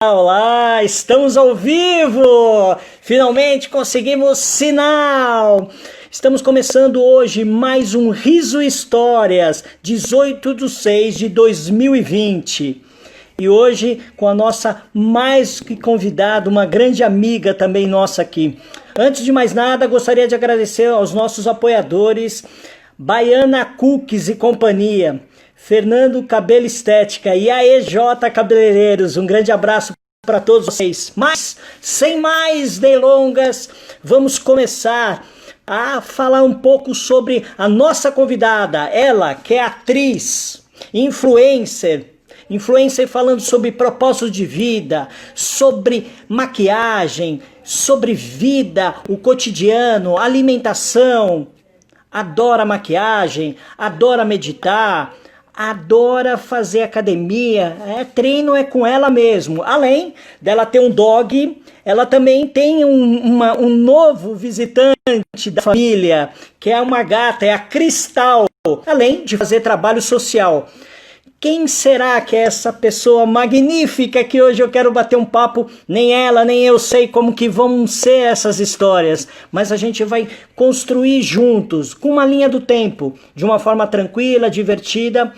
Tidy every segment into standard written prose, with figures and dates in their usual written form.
Olá, estamos ao vivo! Finalmente conseguimos sinal! Estamos começando hoje mais um Riso Histórias, 18/6/2020. E hoje com a nossa mais que convidada, uma grande amiga também nossa aqui. Antes de mais nada, gostaria de agradecer aos nossos apoiadores, Baiana Cookies e Companhia, Fernando Cabelo Estética e a EJ Cabeleireiros. Um grande abraço para todos vocês. Mas, sem mais delongas, vamos começar a falar um pouco sobre a nossa convidada, ela que é atriz, influencer falando sobre propósito de vida, sobre maquiagem, sobre vida, o cotidiano, alimentação. Adora maquiagem, adora meditar, adora fazer academia, treino é com ela mesmo. Além dela ter um dog, ela também tem um novo visitante da família, que é uma gata, é a Cristal, além de fazer trabalho social. Quem será que é essa pessoa magnífica que hoje eu quero bater um papo? Nem ela, nem eu sei como que vão ser essas histórias, mas a gente vai construir juntos, com uma linha do tempo, de uma forma tranquila, divertida.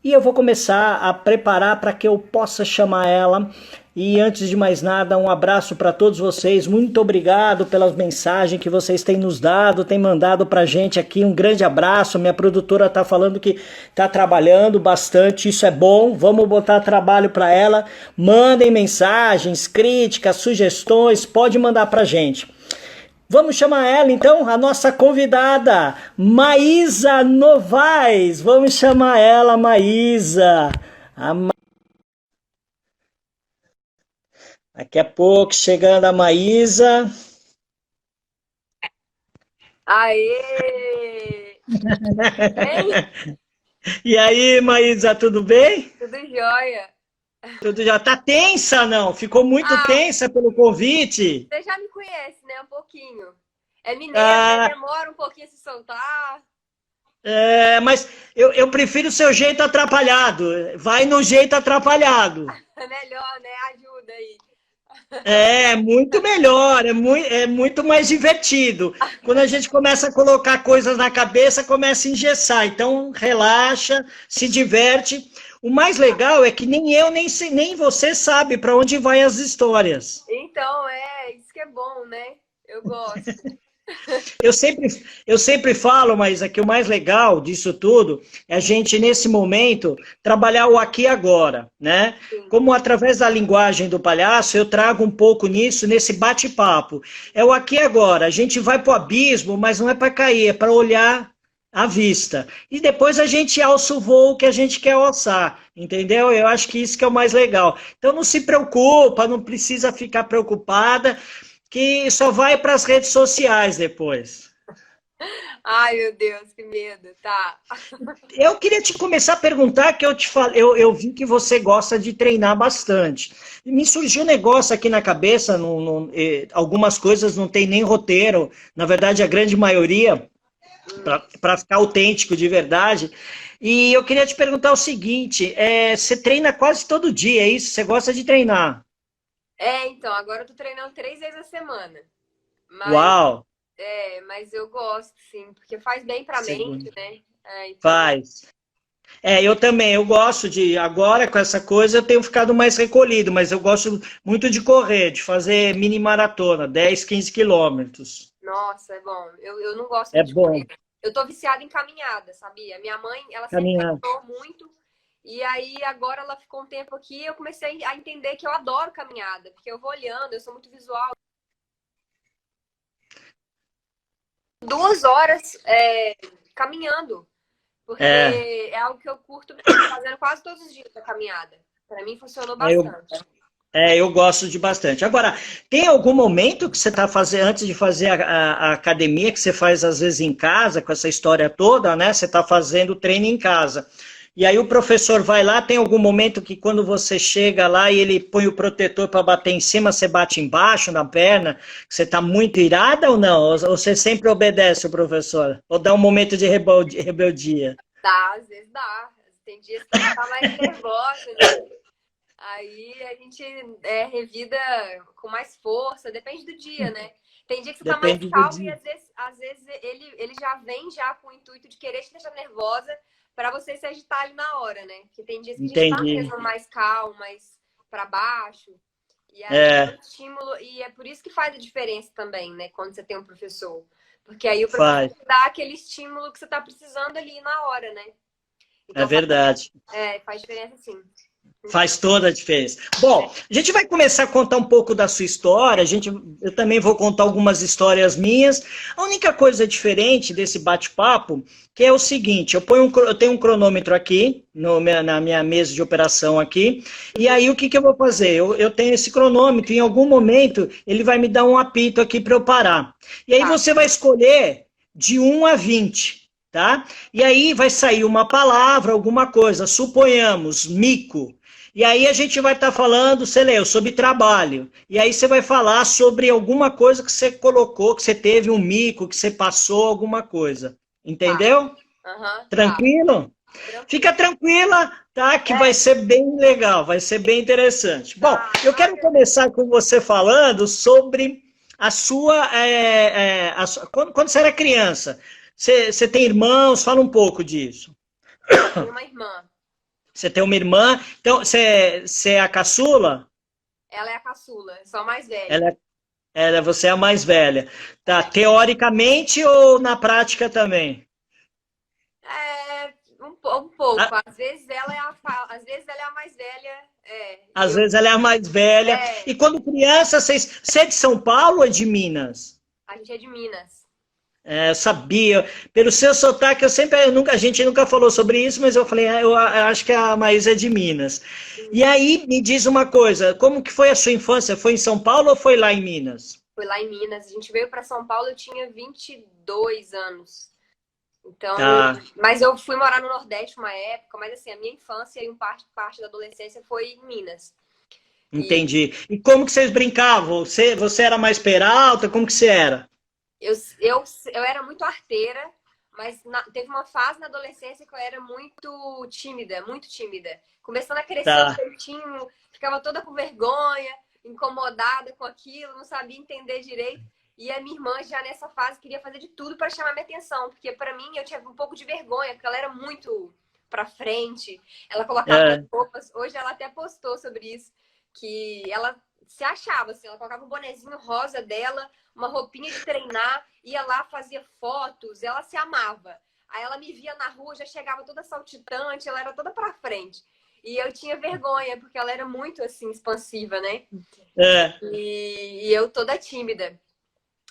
E eu vou começar a preparar para que eu possa chamar ela. E antes de mais nada, um abraço para todos vocês. Muito obrigado pelas mensagens que vocês têm nos dado, têm mandado para a gente aqui. Um grande abraço. Minha produtora está falando que está trabalhando bastante. Isso é bom. Vamos botar trabalho para ela. Mandem mensagens, críticas, sugestões. Pode mandar para a gente. Vamos chamar ela então, a nossa convidada, Maísa Novaes. Vamos chamar ela, Maísa. Daqui a pouco chegando a Maísa. Aê! Bem? E aí, Maísa, tudo bem? Tudo jóia? Tudo já tá tensa, não? Ficou muito Ah, tensa pelo convite? você já me conhece, né? Um pouquinho. É mineiro, né? Ah, Demora um pouquinho a se soltar. mas eu prefiro o seu jeito atrapalhado. Vai no jeito atrapalhado. É melhor, né? Ajuda aí. É muito melhor, é muito mais divertido. Quando a gente começa a colocar coisas na cabeça, começa a engessar. Então, relaxa, se diverte. O mais legal é que nem eu, nem você sabe para onde vai as histórias. Então, isso que é bom, né? Eu gosto. Eu sempre, eu sempre falo, mas aqui o mais legal disso tudo é a gente, nesse momento, trabalhar o aqui e agora, né? Sim. Como através da linguagem do palhaço, eu trago um pouco nisso, nesse bate-papo. É o aqui e agora. A gente vai para o abismo, mas não é para cair, é para olhar à vista. E depois a gente alça o voo que a gente quer alçar, entendeu? Eu acho que isso que é o mais legal. Então não se preocupa, não precisa ficar preocupada, que só vai para as redes sociais depois. Ai, meu Deus, que medo. Tá. Eu queria te começar a perguntar, que eu te falei, eu vi que você gosta de treinar bastante. E me surgiu um negócio aqui na cabeça, algumas coisas não tem nem roteiro, na verdade a grande maioria, para ficar autêntico de verdade. E eu queria te perguntar o seguinte, você treina quase todo dia, é isso? Você gosta de treinar? Então, agora eu tô treinando 3 vezes a semana. Mas, Uau! mas eu gosto, sim, porque faz bem pra mente, Segundo. né? Então, Faz. Eu também, eu gosto de, agora com essa coisa eu tenho ficado mais recolhido, mas eu gosto muito de correr, de fazer mini maratona, 10, 15 quilômetros. nossa, é bom. Eu não gosto É muito de correr. bom Eu tô viciada em caminhada, sabia? Minha mãe, ela sempre caminhar. caminhou muito. E aí, agora ela ficou um tempo aqui e eu comecei a entender que eu adoro caminhada. Porque eu vou olhando, eu sou muito visual. 2 horas caminhando. Porque É, é algo que eu curto fazendo quase todos os dias a caminhada. Pra mim funcionou eu, bastante. eu gosto de bastante. Agora, tem algum momento que você está fazendo, antes de fazer a academia, que você faz às vezes em casa, com essa história toda, né? Você está fazendo treino em casa. E aí o professor vai lá, tem algum momento que quando você chega lá e ele põe o protetor para bater em cima, você bate embaixo na perna, você está muito irada ou não? Ou você sempre obedece o professor? Ou dá um momento de rebeldia? Dá, às vezes dá. Tem dias que você tá mais nervosa, né? Aí a gente revida com mais força, depende do dia, né? Tem dia que você tá mais Depende do calmo e dia. às vezes ele já vem já com o intuito de querer te deixar nervosa para você se agitar ali na hora, né? Porque tem dias que a gente tá Entendi. mesmo mais calmo, mais para baixo. E aí o É, estímulo, e é por isso que faz a diferença também, né? Quando você tem um professor. Porque aí o professor faz. te dá aquele estímulo que você tá precisando ali na hora, né? É Então verdade. faz diferença sim. Faz toda a diferença. Bom, a gente vai começar a contar um pouco da sua história. Eu também vou contar algumas histórias minhas. A única coisa diferente desse bate-papo que é o seguinte: eu tenho um cronômetro aqui na minha mesa de operação aqui. E aí o que, que eu vou fazer? Eu tenho esse cronômetro. Em algum momento ele vai me dar um apito aqui para eu parar. E aí Tá, você vai escolher de 1 a 20. Tá? E aí vai sair uma palavra, alguma coisa. Suponhamos, mico. E aí a gente vai estar falando, você leu, sobre trabalho. E aí você vai falar sobre alguma coisa que você colocou, que você teve um mico, que você passou alguma coisa. tá. Entendeu? Aham, tá. Tranquilo? Fica Tranquilo. tranquila, tá? Que vai É, ser bem legal, vai ser bem interessante. Bom, tá. eu Ai, quero meu Deus. começar com você falando sobre a sua. Quando você era criança, você tem irmãos? Fala um pouco disso. Eu tenho uma irmã. Você tem uma irmã, então você é a caçula? Ela é a caçula, só a mais velha. Ela, você é a mais velha. Tá, É. teoricamente ou na prática também? Um pouco. A- Às vezes ela é a mais velha. E Às eu. vezes ela é a mais velha. É, E quando criança, você é de São Paulo ou é de Minas? a gente é de Minas. É, eu sabia. Pelo seu sotaque, a gente nunca falou sobre isso, mas eu falei, eu acho que a Maísa é de Minas. E Sim. aí, me diz uma coisa, como que foi a sua infância? Foi em São Paulo ou foi lá em Minas? Foi lá em Minas. A gente veio para São Paulo, eu tinha 22 anos. Então, Tá, mas eu fui morar no Nordeste uma época, mas assim, a minha infância e parte da adolescência foi em Minas. E entendi. E como que vocês brincavam? Você era mais peralta? Como que você era? eu era muito arteira, mas teve uma fase na adolescência que eu era muito tímida, muito tímida. Começando a crescer o Tá. peitinho, ficava toda com vergonha, incomodada com aquilo, não sabia entender direito. E a minha irmã, já nessa fase, queria fazer de tudo para chamar minha atenção, porque para mim eu tinha um pouco de vergonha, porque ela era muito para frente. Ela colocava as É, roupas, hoje ela até postou sobre isso, que ela se achava assim, ela colocava um bonezinho rosa dela, uma roupinha de treinar, ia lá, fazia fotos, ela se amava. Aí ela me via na rua, já chegava toda saltitante, ela era toda pra frente. E eu tinha vergonha, porque ela era muito, assim, expansiva, né? é. E eu toda tímida.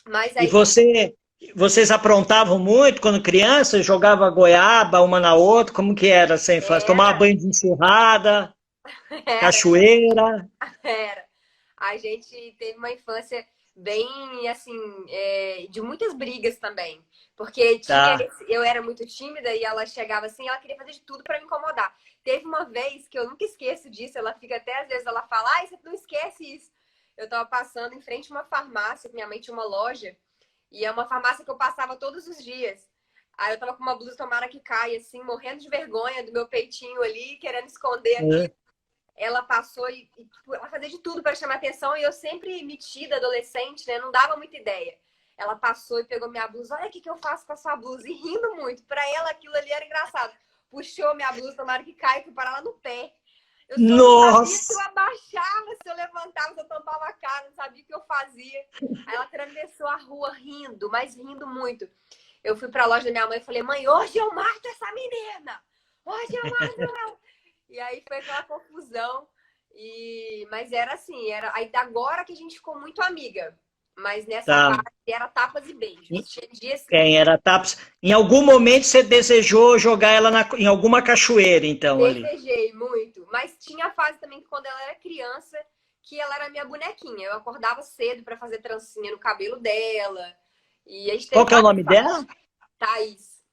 Mas E aí tem... vocês aprontavam muito quando criança? Jogava goiaba uma na outra? Como que era essa infância? Tomava Era, banho de enxurrada, era, cachoeira? era. A gente teve uma infância bem, assim, de muitas brigas também. Porque Tá. eu era muito tímida e ela chegava assim, ela queria fazer de tudo para me incomodar. Teve uma vez que eu nunca esqueço disso, ela fica até às vezes, ela fala, ai, você não esquece isso. Eu tava passando em frente a uma farmácia, que minha mãe tinha uma loja, e é uma farmácia que eu passava todos os dias. Aí eu tava com uma blusa tomara que caia, assim, morrendo de vergonha do meu peitinho ali, querendo esconder aqui. É. Ela passou tipo, ela fazia de tudo para chamar atenção e eu sempre metida, adolescente, né? Não dava muita ideia. Ela passou e pegou minha blusa. Olha o que, que eu faço com a sua blusa. E rindo muito. Para ela aquilo ali era engraçado. Puxou minha blusa, tomara que caia, fui parar lá no pé. Eu só não sabia se eu Nossa! abaixava, se eu levantava, se eu tampava a cara, não sabia o que eu fazia. Aí ela atravessou a rua rindo, mas rindo muito. Eu fui para a loja da minha mãe e falei, mãe, hoje eu mato essa menina! Hoje eu mato ela! E aí foi aquela confusão. Mas era assim, era aí agora que a gente ficou muito amiga. Mas nessa Tá. fase era tapas e beijos. Tinha dias que Quem era TAPS? Em algum momento você desejou jogar ela em alguma cachoeira, então, ali. desejei muito. Mas tinha a fase também que quando ela era criança, que ela era minha bonequinha. Eu acordava cedo para fazer trancinha no cabelo dela. E a gente Qual teve que é o várias nome fases. dela? Thaís.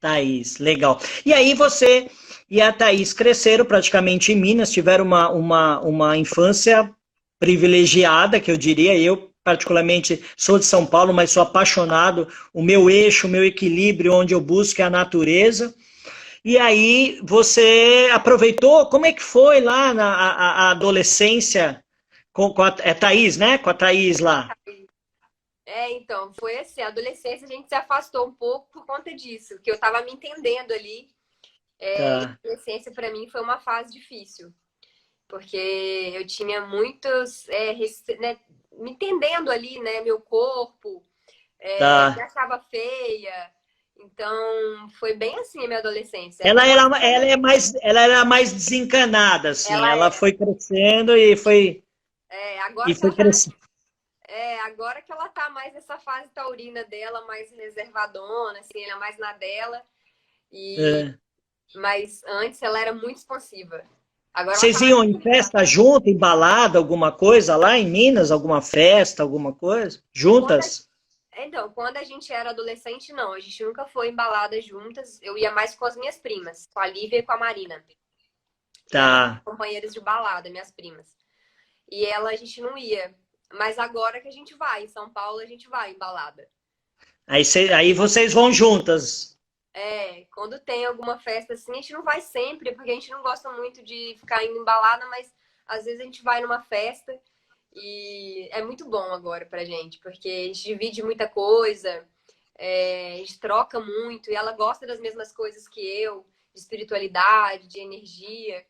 Thaís, legal. E aí você e a Thaís cresceram praticamente em Minas, tiveram uma infância privilegiada, que eu diria. Eu, particularmente, sou de São Paulo, mas sou apaixonado. O meu eixo, o meu equilíbrio, onde eu busco é a natureza. E aí você aproveitou, como é que foi lá a adolescência com a Thaís, né? Com a Thaís lá. Então, foi assim, a adolescência a gente se afastou um pouco por conta disso, que eu tava me entendendo ali. E a Tá, adolescência para mim foi uma fase difícil, porque eu tinha muitos, né, me entendendo ali, né, meu corpo, me tá. achava feia. Então, foi bem assim a minha adolescência. Ela era mais desencanada, assim. Ela Ela é, foi crescendo e agora que foi ela tá, crescendo. agora que ela tá mais nessa fase taurina dela, mais reservadona, assim, ela é mais na dela. E É. mas antes ela era muito expansiva. Agora ela tá Vocês mais iam em tímida. festa junto, em balada, alguma coisa lá em Minas? Alguma festa, alguma coisa? Quando a, Juntas? quando a gente era adolescente, não. A gente nunca foi em balada juntas. Eu ia mais com as minhas primas, com a Lívia e com a Marina, que eram Tá. companheiras de balada, minhas primas. E ela a gente não ia. Mas agora que a gente vai, em São Paulo a gente vai em balada. Aí vocês vão juntas. Quando tem alguma festa assim, a gente não vai sempre, porque a gente não gosta muito de ficar indo em balada, mas às vezes a gente vai numa festa e é muito bom agora pra gente, porque a gente divide muita coisa, a gente troca muito, e ela gosta das mesmas coisas que eu, de espiritualidade, de energia.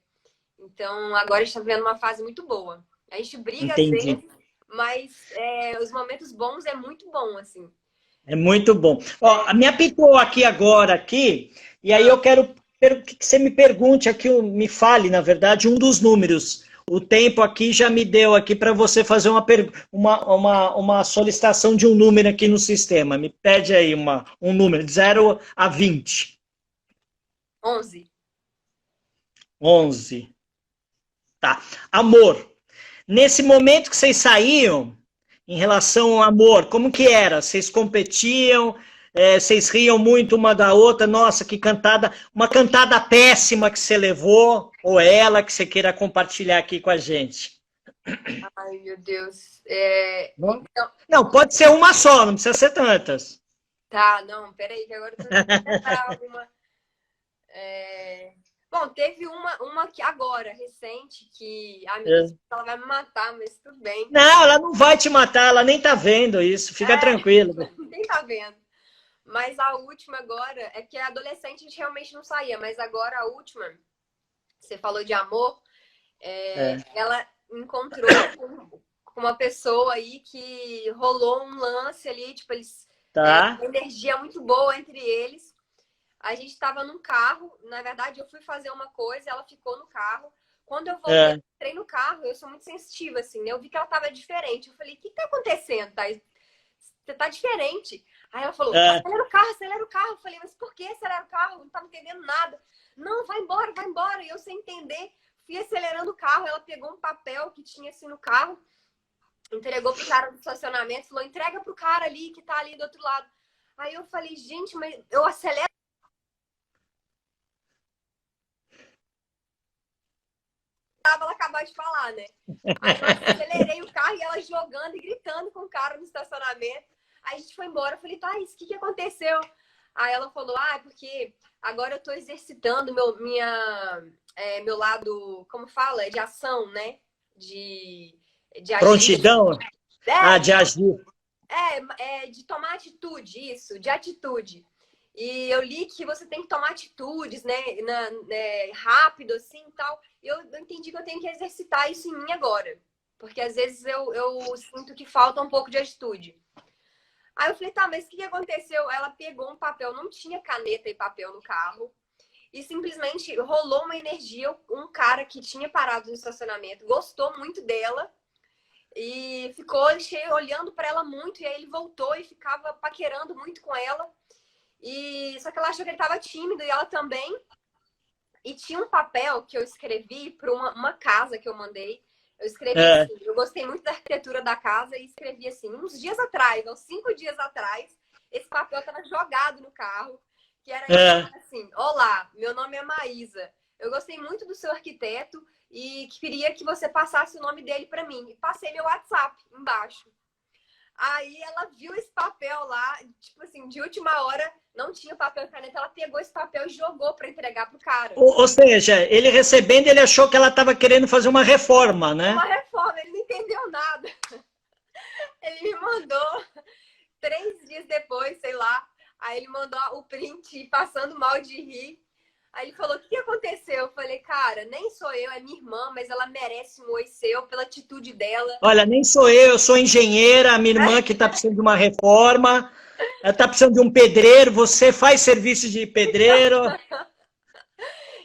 Então agora a gente tá vivendo uma fase muito boa. A gente briga às Entendi. vezes, mas os momentos bons é muito bom, assim. É muito bom. Ó, É, me apitou aqui agora, aqui, e aí ah, quero que você me pergunte aqui, me fale, na verdade, um dos números. O tempo aqui já me deu aqui para você fazer uma solicitação de um número aqui no sistema. Me pede aí um número, de 0 a 20. 11. 11. Tá. Amor. Nesse momento que vocês saíam, em relação ao amor, como que era? Vocês competiam? Vocês riam muito uma da outra? Nossa, que cantada! Uma cantada péssima que você levou? Ou ela que você queira compartilhar aqui com a gente? Ai, meu Deus. Não, Então, não, pode ser uma só, não precisa ser tantas. tá, não, peraí, que agora eu tô tentando lembrar alguma. É, Bom, teve uma que agora, recente, que. Ai, meu Deus, ela vai me matar, mas tudo bem. Não, ela não vai te matar, ela nem tá vendo isso, fica É, tranquilo. ninguém tá vendo. Mas a última agora, é que adolescente a gente realmente não saía, mas agora a última, você falou de amor, É, ela encontrou com uma pessoa aí que rolou um lance ali, tipo, eles. tá? Uma energia muito boa entre eles. A gente estava num carro, na verdade eu fui fazer uma coisa, ela ficou no carro. Quando eu voltei, eu É, entrei no carro, eu sou muito sensitiva, assim, né? Eu vi que ela tava diferente. Eu falei, o que tá acontecendo, Thaís? Você tá diferente. Aí ela falou, é, acelera o carro, acelera o carro. Eu falei, mas por que acelerar o carro? Não tava entendendo nada. Não, vai embora, vai embora. E eu sem entender, fui acelerando o carro. Ela pegou um papel que tinha assim no carro, entregou pro cara do estacionamento, falou, entrega pro cara ali que tá ali do outro lado. Aí eu falei, gente, mas eu acelero. Ela acabou de falar, né? Aí eu acelerei o carro e ela jogando e gritando com o cara no estacionamento. Aí a gente foi embora. Eu falei, Thaís, o que aconteceu? Aí ela falou, é porque agora eu tô exercitando meu lado, como fala? De ação, né? De agir. prontidão? Ah, É, de agir. de tomar atitude, isso, de atitude. E eu li que você tem que tomar atitudes, né, rápido, assim, e tal. E eu entendi que eu tenho que exercitar isso em mim agora. Porque às vezes eu sinto que falta um pouco de atitude. Aí eu falei, tá, mas o que aconteceu? Ela pegou um papel, não tinha caneta e papel no carro. E simplesmente rolou uma energia. Um cara que tinha parado no estacionamento gostou muito dela e ficou olhando para ela muito. E aí ele voltou e ficava paquerando muito com ela. Só que ela achou que ele estava tímido e ela também. E tinha um papel que eu escrevi para uma casa que eu mandei. Eu escrevi É, assim, eu gostei muito da arquitetura da casa e escrevi assim, uns dias atrás, uns 5 dias atrás, esse papel estava jogado no carro, que era é. assim, olá, meu nome é Maísa. Eu gostei muito do seu arquiteto e queria que você passasse o nome dele para mim. E passei meu WhatsApp embaixo. Aí ela viu esse papel lá, tipo assim, de última hora, não tinha papel e caneta, ela pegou esse papel e jogou para entregar pro cara. Ou seja, ele recebendo, ele achou que ela estava querendo fazer uma reforma, Uma né? reforma, ele não entendeu nada. Ele me mandou 3 dias depois, sei lá. Aí ele mandou o print passando mal de rir. Aí ele falou: o que aconteceu? Eu falei: cara, nem sou eu, é minha irmã, mas ela merece um oi seu pela atitude dela. Olha, nem sou eu sou engenheira, a minha irmã que está precisando de uma reforma, ela está precisando de um pedreiro, você faz serviço de pedreiro.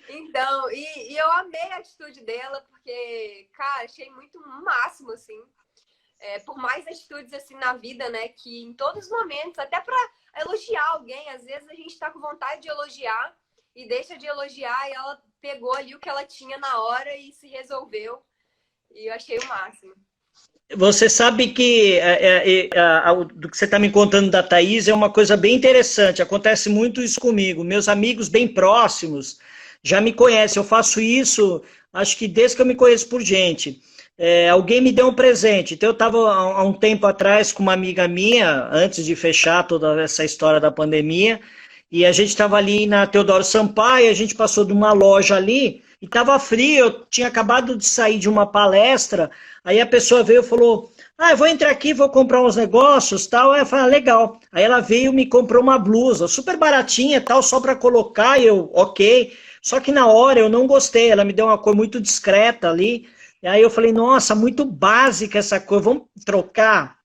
Então, e eu amei a atitude dela, porque, cara, achei muito o máximo, assim. Por mais atitudes assim na vida, né? Que em todos os momentos, até para elogiar alguém, às vezes a gente tá com vontade de elogiar e deixa de elogiar e ela pegou ali o que ela tinha na hora e se resolveu. E eu achei o máximo. Você sabe que do que você está me contando da Thaís é uma coisa bem interessante. Acontece muito isso comigo. Meus amigos bem próximos já me conhecem. Eu faço isso, acho que desde que eu me conheço por gente. Alguém me deu um presente. Então, eu estava há um tempo atrás com uma amiga minha, antes de fechar toda essa história da pandemia, e a gente estava ali na Teodoro Sampaio, a gente passou de uma loja ali e estava frio. Eu tinha acabado de sair de uma palestra. Aí a pessoa veio e falou: ah, eu vou entrar aqui, vou comprar uns negócios, tal. Aí eu falei: ah, legal. Aí ela veio e me comprou uma blusa, super baratinha, tal, só para colocar, e eu, ok. Só que na hora eu não gostei, ela me deu uma cor muito discreta ali. E aí eu falei: nossa, muito básica essa cor, vamos trocar?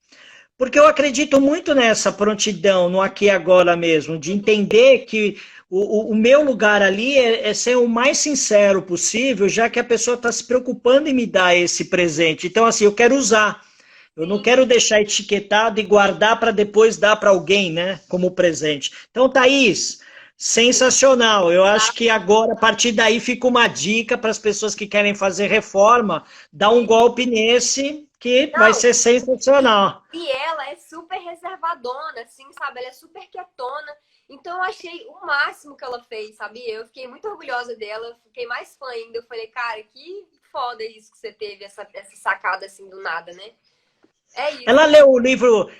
Porque eu acredito muito nessa prontidão, no aqui e agora mesmo, de entender que o meu lugar ali é ser o mais sincero possível, já que a pessoa está se preocupando em me dar esse presente. Então, assim, eu quero usar. Eu não Sim. quero deixar etiquetado e guardar para depois dar para alguém, né, como presente. Então, Thaís, sensacional. Eu acho que agora, a partir daí, fica uma dica para as pessoas que querem fazer reforma, dar um golpe nesse que vai Não, ser sensacional. e ela é super reservadona, assim, sabe? Ela é super quietona. Então eu achei o máximo que ela fez, sabia? Eu fiquei muito orgulhosa dela, fiquei mais fã ainda. Eu falei: cara, que foda isso que você teve, essa sacada assim do nada, né? É isso. Ela leu o livro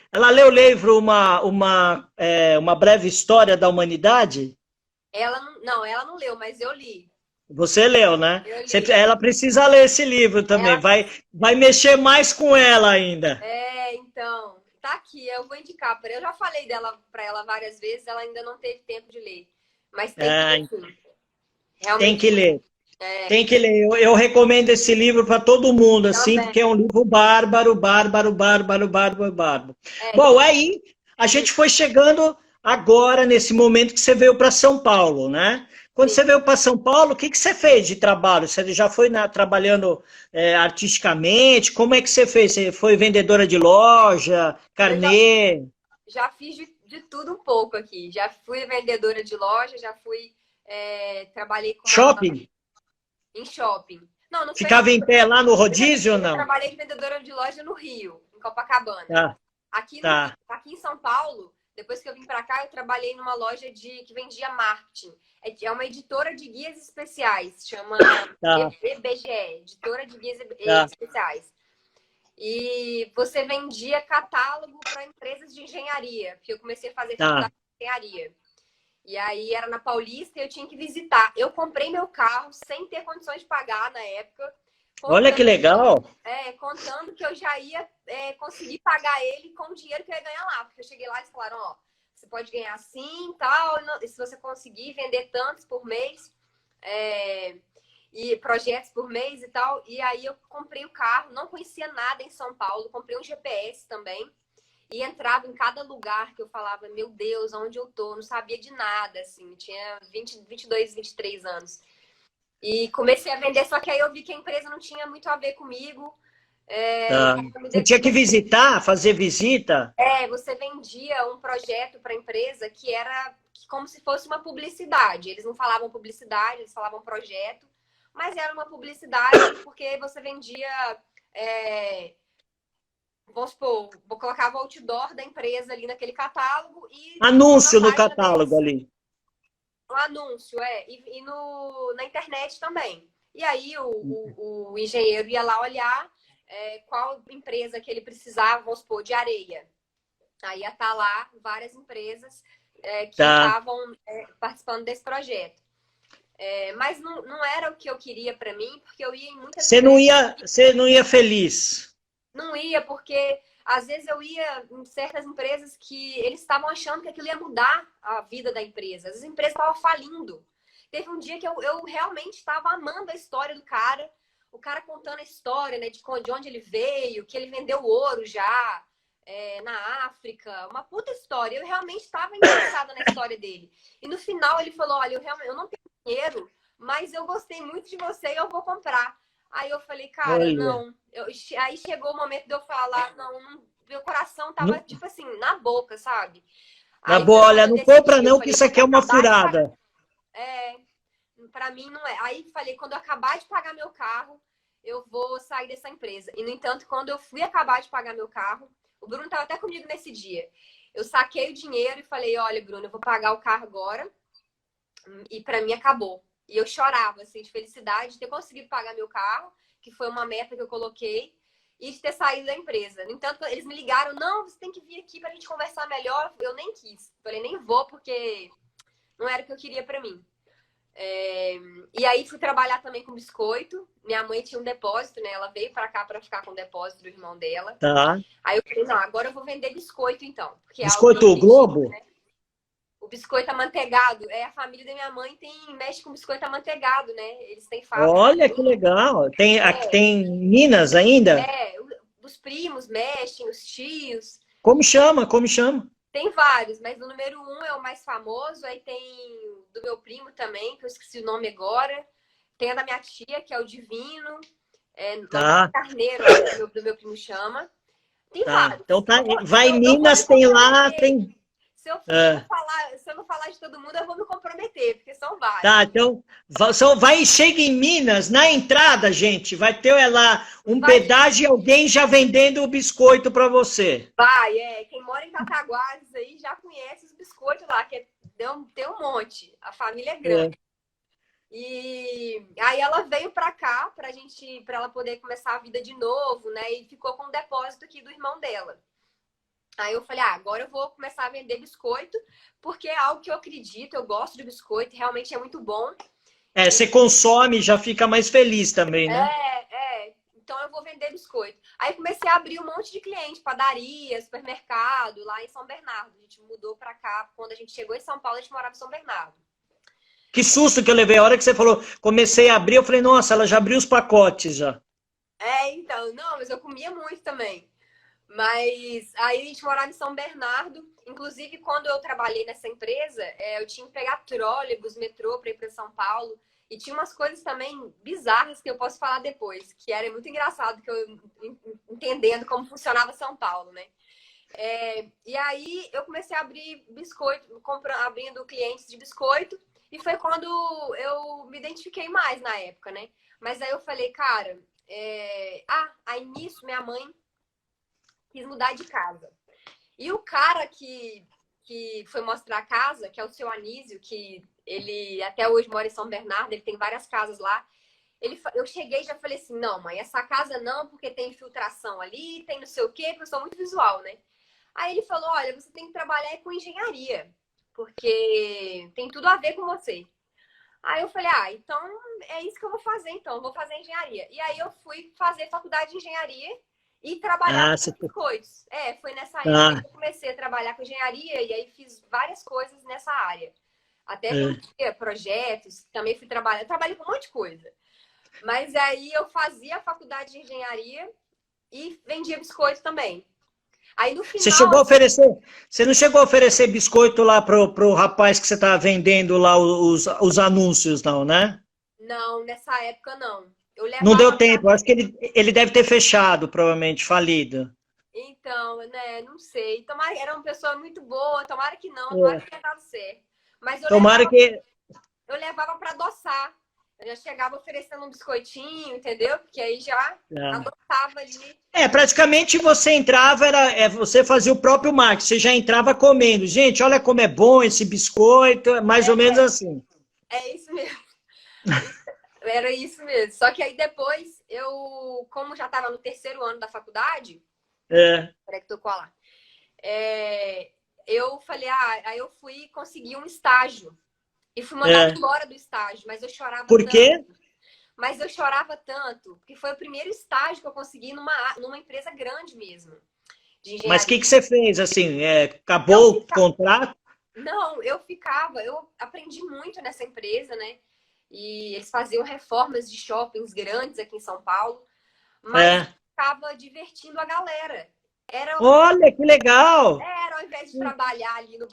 uma breve história da humanidade? Ela não leu, mas eu li. Você leu, né? Eu li. Ela precisa ler esse livro também. Ela Vai mexer mais com ela ainda. então, tá aqui, eu vou indicar para. Eu já falei dela para ela várias vezes, ela ainda não teve tempo de ler. Mas tem que É, ler, sim. tem Realmente que ler. é, Tem que ler. Eu recomendo esse livro para todo mundo, assim, também. porque é um livro bárbaro, bárbaro, bárbaro, bárbaro, bárbaro. É, Bom, aí a gente foi chegando agora nesse momento que você veio para São Paulo, né? Quando sim. você veio para São Paulo, o que você fez de trabalho? Você já foi trabalhando artisticamente? Como é que você fez? Você foi vendedora de loja, Eu carnê, já fiz de tudo um pouco aqui. Já fui vendedora de loja, já fui. Trabalhei shopping? em shopping. Não, não foi. Ficava em pé lá no Eu já rodízio ou eu não? trabalhei de vendedora de loja no Rio, em Copacabana. Tá, Aqui no Rio, tá, aqui em São Paulo, depois que eu vim para cá, eu trabalhei numa loja que vendia marketing. É uma editora de guias especiais, chama tá, EBGE, Editora de Guias tá, Especiais. E você vendia catálogo para empresas de engenharia, porque eu comecei a fazer tá. faculdade de engenharia. E aí era na Paulista e eu tinha que visitar. Eu comprei meu carro sem ter condições de pagar na época, Olha que contando, legal. contando que eu já ia conseguir pagar ele com o dinheiro que eu ia ganhar lá. Porque eu cheguei lá e eles falaram: ó, você pode ganhar assim tal, e se você conseguir vender tantos por mês, e projetos por mês e tal. E aí eu comprei o carro, não conhecia nada em São Paulo, comprei um GPS também. E entrava em cada lugar que eu falava: meu Deus, onde eu tô? Não sabia de nada, assim. Tinha 22, 23 anos. E comecei a vender, só que aí eu vi que a empresa não tinha muito a ver comigo. Eu Tá. tava me Você tinha que dedicando. visitar, fazer visita? Você vendia um projeto para a empresa que era como se fosse uma publicidade. Eles não falavam publicidade, eles falavam projeto, mas era uma publicidade porque você vendia. Vamos supor, vou colocar o outdoor da empresa ali naquele catálogo e na Anúncio no página catálogo deles ali. o anúncio, na internet também. E aí o engenheiro ia lá olhar qual empresa que ele precisava, vamos supor, de areia. Aí ia estar lá várias empresas que estavam participando desse projeto. Mas não era o que eu queria para mim, porque eu ia em muitas Você não ia feliz. Não ia, porque às vezes eu ia em certas empresas que eles estavam achando que aquilo ia mudar a vida da empresa. As empresas estavam falindo. Teve um dia que eu realmente estava amando a história do cara, o cara contando a história, né, de onde ele veio, que ele vendeu ouro já na África, uma puta história. Eu realmente estava interessada na história dele. E no final ele falou, olha, eu não tenho dinheiro, mas eu gostei muito de você e eu vou comprar. Aí eu falei, cara, Olha. não. Aí chegou o momento de eu falar, não, meu coração tava, tipo assim, na boca, sabe? Na Aí, boa, olha, não compra não, eu que falei, isso aqui é uma furada. Pra mim não é. Aí falei, quando eu acabar de pagar meu carro, eu vou sair dessa empresa. E, no entanto, quando eu fui acabar de pagar meu carro, o Bruno tava até comigo nesse dia. Eu saquei o dinheiro e falei, olha, Bruno, eu vou pagar o carro agora. E pra mim acabou. E eu chorava, assim, de felicidade de ter conseguido pagar meu carro, que foi uma meta que eu coloquei, e de ter saído da empresa. No entanto, eles me ligaram, não, você tem que vir aqui pra gente conversar melhor. Eu nem quis. Falei, nem vou, porque não era o que eu queria pra mim. E aí fui trabalhar também com biscoito. Minha mãe tinha um depósito, né? Ela veio pra cá pra ficar com o depósito do irmão dela. Tá. Aí eu falei, não, agora eu vou vender biscoito, então. Porque Biscoito Globo? né? O biscoito amanteigado. A família da minha mãe mexe com biscoito amanteigado, né? Eles têm fábrica. Olha que legal. Aqui tem Minas ainda? Os primos mexem, os tios. Como chama? Como chama? Tem vários, mas o número 1 é o mais famoso. Aí tem do meu primo também, que eu esqueci o nome agora. Tem a da minha tia, que é o Divino. Tá. Carneiro, do meu primo chama. Tem vários. Então tá, vai Minas, tem lá, tem... Se eu não falar de todo mundo, eu vou me comprometer, porque são vários. Tá, então, chega em Minas, na entrada, gente, vai ter lá um pedágio e alguém já vendendo o biscoito para você. Quem mora em Cataguases aí já conhece os biscoitos lá, que tem um monte. A família é grande. E aí ela veio pra cá pra ela poder começar a vida de novo, né? E ficou com um depósito aqui do irmão dela. Aí eu falei, agora eu vou começar a vender biscoito, porque é algo que eu acredito, eu gosto de biscoito, realmente é muito bom. Você consome e já fica mais feliz também, né? Então eu vou vender biscoito. Aí comecei a abrir um monte de cliente, padaria, supermercado, lá em São Bernardo. A gente mudou pra cá, quando a gente chegou em São Paulo, a gente morava em São Bernardo. Que susto que eu levei. A hora que você falou, comecei a abrir, eu falei, nossa, ela já abriu os pacotes já. Então, não, mas eu comia muito também. Mas aí a gente morava em São Bernardo. Inclusive, quando eu trabalhei nessa empresa, eu tinha que pegar trólebus, metrô para ir para São Paulo. E tinha umas coisas também bizarras que eu posso falar depois, que era muito engraçado, que eu entendendo como funcionava São Paulo, né? E aí eu comecei a abrir biscoito, abrindo clientes de biscoito. E foi quando eu me identifiquei mais na época, né? Mas aí eu falei, cara... aí nisso minha mãe quis mudar de casa. E o cara que foi mostrar a casa, que é o seu Anísio, que ele até hoje mora em São Bernardo, ele tem várias casas lá. Eu cheguei e já falei assim, não, mãe, essa casa não, porque tem infiltração ali, tem não sei o quê, porque eu sou muito visual, né? Aí ele falou, olha, você tem que trabalhar com engenharia, porque tem tudo a ver com você. Aí eu falei, então é isso que eu vou fazer, então. Eu vou fazer engenharia. E aí eu fui fazer faculdade de engenharia e trabalhar com biscoitos. Foi nessa época que eu comecei a trabalhar com engenharia e aí fiz várias coisas nessa área. Até projetos, também fui trabalhar. Eu trabalhei com um monte de coisa. Mas aí eu fazia a faculdade de engenharia e vendia biscoito também. Aí no final... Você não chegou a oferecer biscoito lá pro rapaz que você estava vendendo lá os anúncios, não, né? Não, nessa época não. Não deu tempo, acho que ele deve ter fechado, provavelmente, falido. Então, né, não sei. Tomara, era uma pessoa muito boa, tomara que não, tomara que tenha dado certo. Mas eu levava para adoçar. Eu já chegava oferecendo um biscoitinho, entendeu? Porque aí já adoçava ali. Praticamente você entrava, você fazia o próprio marketing, você já entrava comendo. Gente, olha como é bom esse biscoito, mais ou menos assim. É isso mesmo. Era isso mesmo. Só que aí depois, eu, como já estava no terceiro ano da faculdade, É, peraí que tocou lá, eu falei, aí eu fui conseguir um estágio. E fui mandada é. embora do estágio, mas eu chorava Por quê? tanto. Mas eu chorava tanto, porque foi o primeiro estágio que eu consegui numa empresa grande mesmo, de Mas o que, engenharia. que você fez? Assim, Eu acabou o ficava, contrato? não, eu aprendi muito nessa empresa, né? E eles faziam reformas de shoppings grandes aqui em São Paulo, mas eu É. ficava divertindo a galera. Era, Olha, que legal! ao invés de trabalhar ali no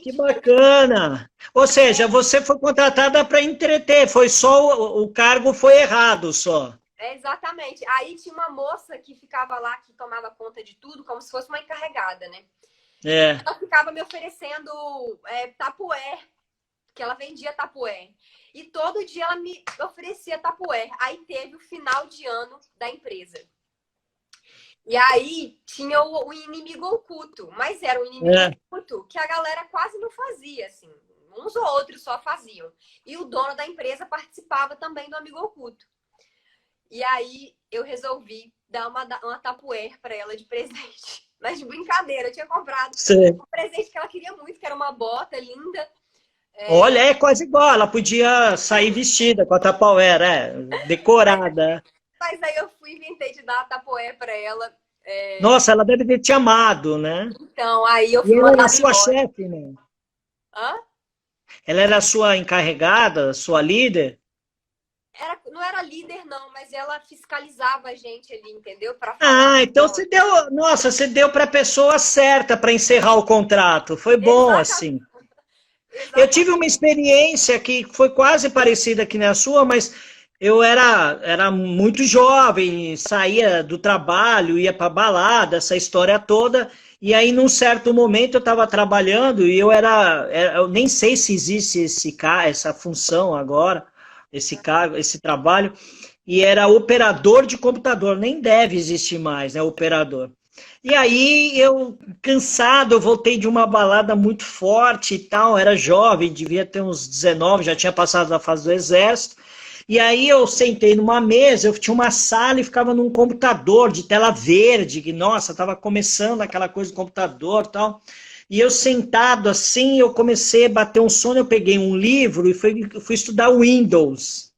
Que batente, bacana! Ou seja, você foi contratada para entreter, foi só o cargo foi errado só. exatamente. Aí tinha uma moça que ficava lá, que tomava conta de tudo, como se fosse uma encarregada, né? É. Ela ficava me oferecendo tapué, que ela vendia tapué. E todo dia ela me oferecia tapué. Aí teve o final de ano da empresa. E aí tinha o inimigo oculto, mas era um inimigo É. oculto que a galera quase não fazia, assim. Uns ou outros só faziam. E o dono da empresa participava também do amigo oculto. E aí eu resolvi dar uma tapuer para ela de presente. Mas de brincadeira, eu tinha comprado Sei. um presente que ela queria muito, que era uma bota linda. Olha, é quase igual. Ela podia sair vestida com a Tupperware, Mas, decorada. mas aí eu fui e inventei de dar a tapuer para ela. Nossa, ela deve ter te amado, né? Então, aí eu E fui ela era mandada sua embora. chefe, né? Hã? Ela era sua encarregada, sua líder? Não era líder, não, mas ela fiscalizava a gente ali, entendeu? Para falar. Ah, então você deu, nossa, você deu para a pessoa certa para encerrar o contrato. Foi bom Exatamente. assim. Eu tive uma Exatamente. experiência que foi quase parecida que na sua, mas eu era muito jovem, saía do trabalho, ia para balada, essa história toda. E aí, num certo momento, eu estava trabalhando e eu nem sei se existe essa função agora, esse cargo, esse trabalho, e era operador de computador. Nem deve existir mais, né, operador. E aí eu, cansado, eu voltei de uma balada muito forte e tal, era jovem, devia ter uns 19, já tinha passado da fase do exército. E aí eu sentei numa mesa, eu tinha uma sala e ficava num computador de tela verde, que, nossa, estava começando aquela coisa do computador e tal. E eu sentado assim, eu comecei a bater um sono, eu peguei um livro e fui estudar Windows.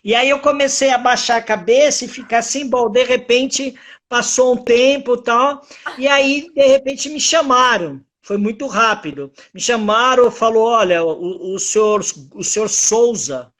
E aí eu comecei a baixar a cabeça e ficar assim, bom, de repente passou um tempo e tal, e aí de repente me chamaram. Foi muito rápido. Me chamaram, falou, olha, o senhor Souza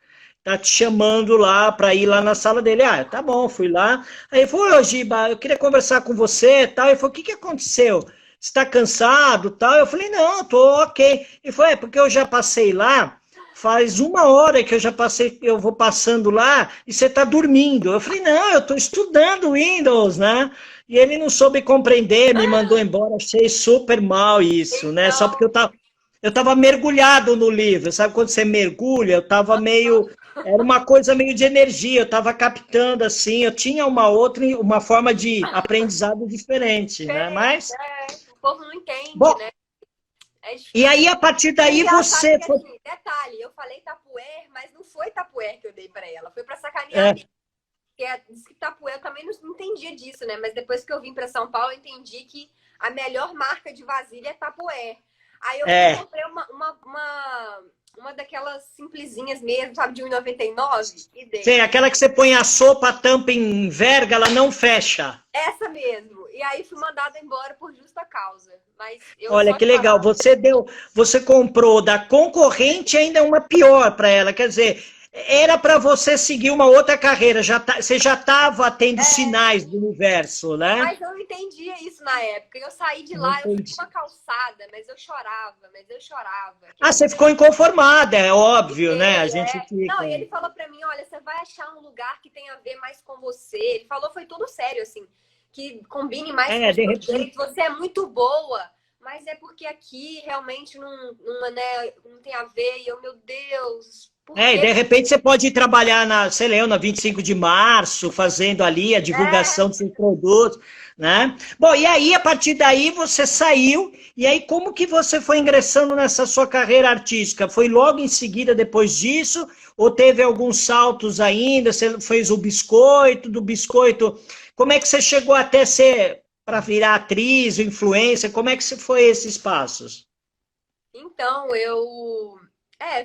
tá te chamando lá para ir lá na sala dele. Ah, tá bom, fui lá. Aí ele falou, ô Giba, eu queria conversar com você e tal. Ele falou, o que que aconteceu? Você está cansado tal? Eu falei, não, tô ok. Ele falou, porque eu já passei lá, faz uma hora que eu já passei, eu vou passando lá e você está dormindo. Eu falei, não, eu estou estudando Windows, né? E ele não soube compreender, me mandou embora, achei super mal isso, né? Só porque Então, eu tava mergulhado no livro, sabe quando você mergulha? Eu estava meio, era uma coisa meio de energia, eu estava captando assim, eu tinha uma forma de aprendizado diferente, né? diferente, Mas, o povo não entende, bom, né? É e difícil. aí a partir E é daí engraçado você que, foi. assim, detalhe, eu falei tapuer, mas não foi tapuer que eu dei para ela, foi para sacanear É, mesmo. Porque diz que tapuer eu também não entendia disso, né? Mas depois que eu vim para São Paulo, eu entendi que a melhor marca de vasilha é tapuer. Aí eu fui e é, comprei uma daquelas simplesinhas mesmo, sabe, de 1,99 e Sim, dei. aquela que você põe a sopa, a tampa enverga, ela não fecha. Essa mesmo. E aí fui mandada embora por justa causa. Mas eu Olha só que legal, chorava. você comprou da concorrente ainda uma pior para ela, quer dizer, era para você seguir uma outra carreira, você já estava tendo sinais do universo, né? Mas eu não entendia isso na época. Eu saí de Não lá, eu fui entendi. uma calçada, mas eu chorava, mas eu chorava. Ah, Aquele você dia ficou inconformada, é óbvio, né? A fiquei, gente Não, fica. e ele falou pra mim, olha, você vai achar um lugar que tenha a ver mais com você. Ele falou, foi tudo sério, assim, que combine mais com É, o de seu repente. jeito. Você é muito boa, mas é porque aqui realmente não, né, não tem a ver. E eu, meu Deus, É, e de repente você pode ir trabalhar na, sei lá, na 25 de março, fazendo ali a divulgação É, dos seus produtos, né? Bom, e aí, a partir daí, você saiu, e aí como que você foi ingressando nessa sua carreira artística? Foi logo em seguida depois disso, ou teve alguns saltos ainda? Você fez o biscoito, do biscoito, como é que você chegou até ser, para virar atriz, influencer, como é que foi esses passos? então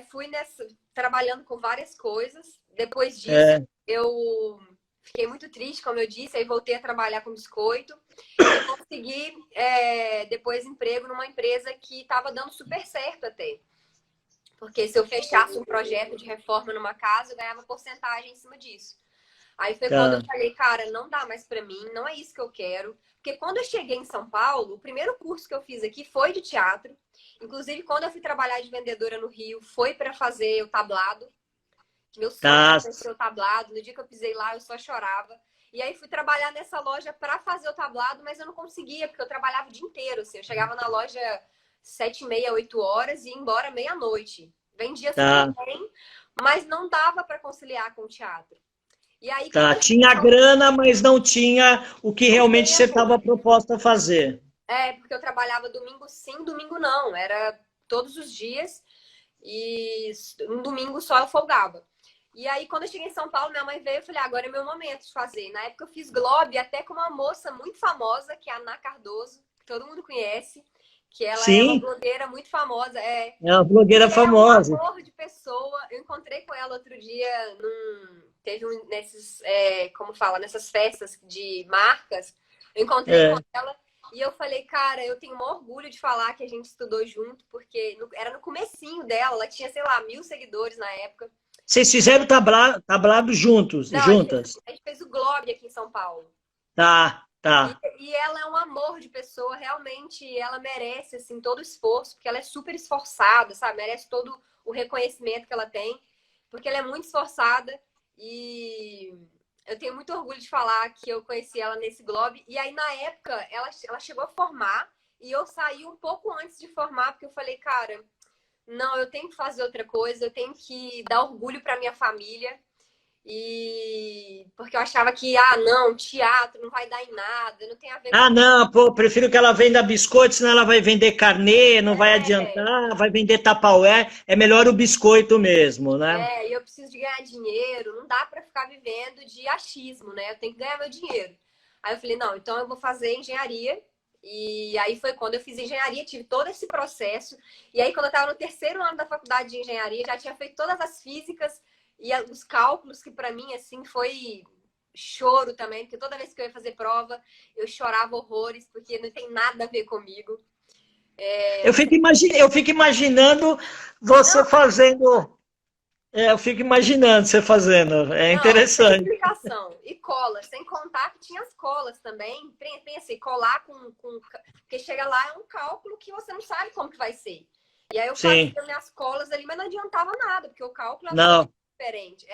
fui nessa, trabalhando com várias coisas. Depois disso, É, eu fiquei muito triste, como eu disse, aí voltei a trabalhar com biscoito e consegui depois emprego numa empresa que estava dando super certo até. Porque se eu fechasse um projeto de reforma numa casa, eu ganhava porcentagem em cima disso. Aí foi quando eu tá, falei, cara, não dá mais pra mim, não é isso que eu quero. Porque quando eu cheguei em São Paulo, o primeiro curso que eu fiz aqui foi de teatro. Inclusive, quando eu fui trabalhar de vendedora no Rio, foi para fazer o tablado. Meu sonho tá, era conhecer o tablado. No dia que eu pisei lá, eu só chorava. E aí fui trabalhar nessa loja para fazer o tablado, mas eu não conseguia, porque eu trabalhava o dia inteiro. Assim, eu chegava na loja 7h30, 8 horas e ia embora meia-noite. Vendia super tá. bem, mas não dava para conciliar com o teatro. E aí, quando Tá, eu cheguei em tinha São grana, mas não tinha o que Paulo, realmente você tempo, estava proposto a fazer. porque eu trabalhava domingo sim, domingo não. Era todos os dias e um domingo só eu folgava. E aí, quando eu cheguei em São Paulo, minha mãe veio e eu falei, agora é meu momento de fazer. Na época eu fiz Globe até com uma moça muito famosa, que é a Ana Cardoso, que todo mundo conhece, que ela é uma Sim, blogueira muito famosa. é uma blogueira E é um famosa. amor de pessoa. Eu encontrei com ela outro dia teve nesses, como fala, nessas festas de marcas. Eu encontrei com É. ela e eu falei, cara, eu tenho um orgulho de falar que a gente estudou junto, porque era no comecinho dela, ela tinha, sei lá, 1.000 seguidores na época. Vocês fizeram tablado juntos, Não, juntas? a gente fez o Globe aqui em São Paulo. Tá, E, tá, e ela é um amor de pessoa, realmente ela merece assim todo o esforço, porque ela é super esforçada, sabe? Merece todo o reconhecimento que ela tem, porque ela é muito esforçada e eu tenho muito orgulho de falar que eu conheci ela nesse Globe. E aí, na época, ela chegou a formar e eu saí um pouco antes de formar, porque eu falei, cara, não, eu tenho que fazer outra coisa, eu tenho que dar orgulho para minha família. E porque eu achava que, não, teatro não vai dar em nada, não tem a ver Ah, comigo. não, pô, prefiro que ela venda biscoito, senão ela vai vender carnê, não vai adiantar, vai vender Tupperware. É melhor o biscoito mesmo, né? E eu preciso de ganhar dinheiro, não dá para ficar vivendo de achismo, né? Eu tenho que ganhar meu dinheiro. Aí eu falei, não, então eu vou fazer engenharia. E aí foi quando eu fiz engenharia, tive todo esse processo. E aí, quando eu estava no terceiro ano da faculdade de engenharia, já tinha feito todas as físicas e os cálculos, que para mim, assim, foi choro também, porque toda vez que eu ia fazer prova, eu chorava horrores, porque não tem nada a ver comigo. Eu fico imaginando você Não, fazendo. Eu fico imaginando você fazendo. É não, sem interessante. explicação. E cola, sem contar que tinha as colas também. Pensa, colar com. Porque chega lá, é um cálculo que você não sabe como que vai ser. E aí eu fazia Sim, minhas colas ali, mas não adiantava nada, porque o cálculo era não. totalmente diferente.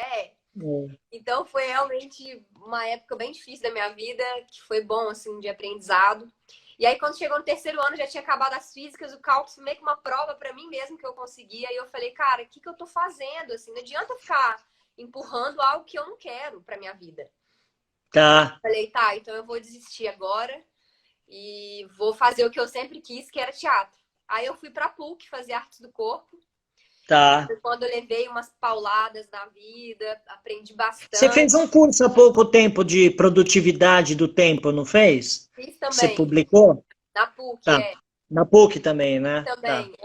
Então foi realmente uma época bem difícil da minha vida, que foi bom, assim, de aprendizado. E aí, quando chegou no terceiro ano, já tinha acabado as físicas, o cálculo foi meio que uma prova para mim mesmo que eu conseguia. E eu falei, cara, o que eu tô fazendo? Assim, não adianta ficar empurrando algo que eu não quero para minha vida. Tá, Falei, tá, então eu vou desistir agora e vou fazer o que eu sempre quis, que era teatro. Aí eu fui pra PUC fazer artes do corpo. tá. Quando eu levei umas pauladas na vida, aprendi Você bastante. fez um curso há pouco tempo de produtividade do tempo, não fez? Fiz Você também, publicou? na PUC, Tá. Na PUC também, Fiz né? Tá. também,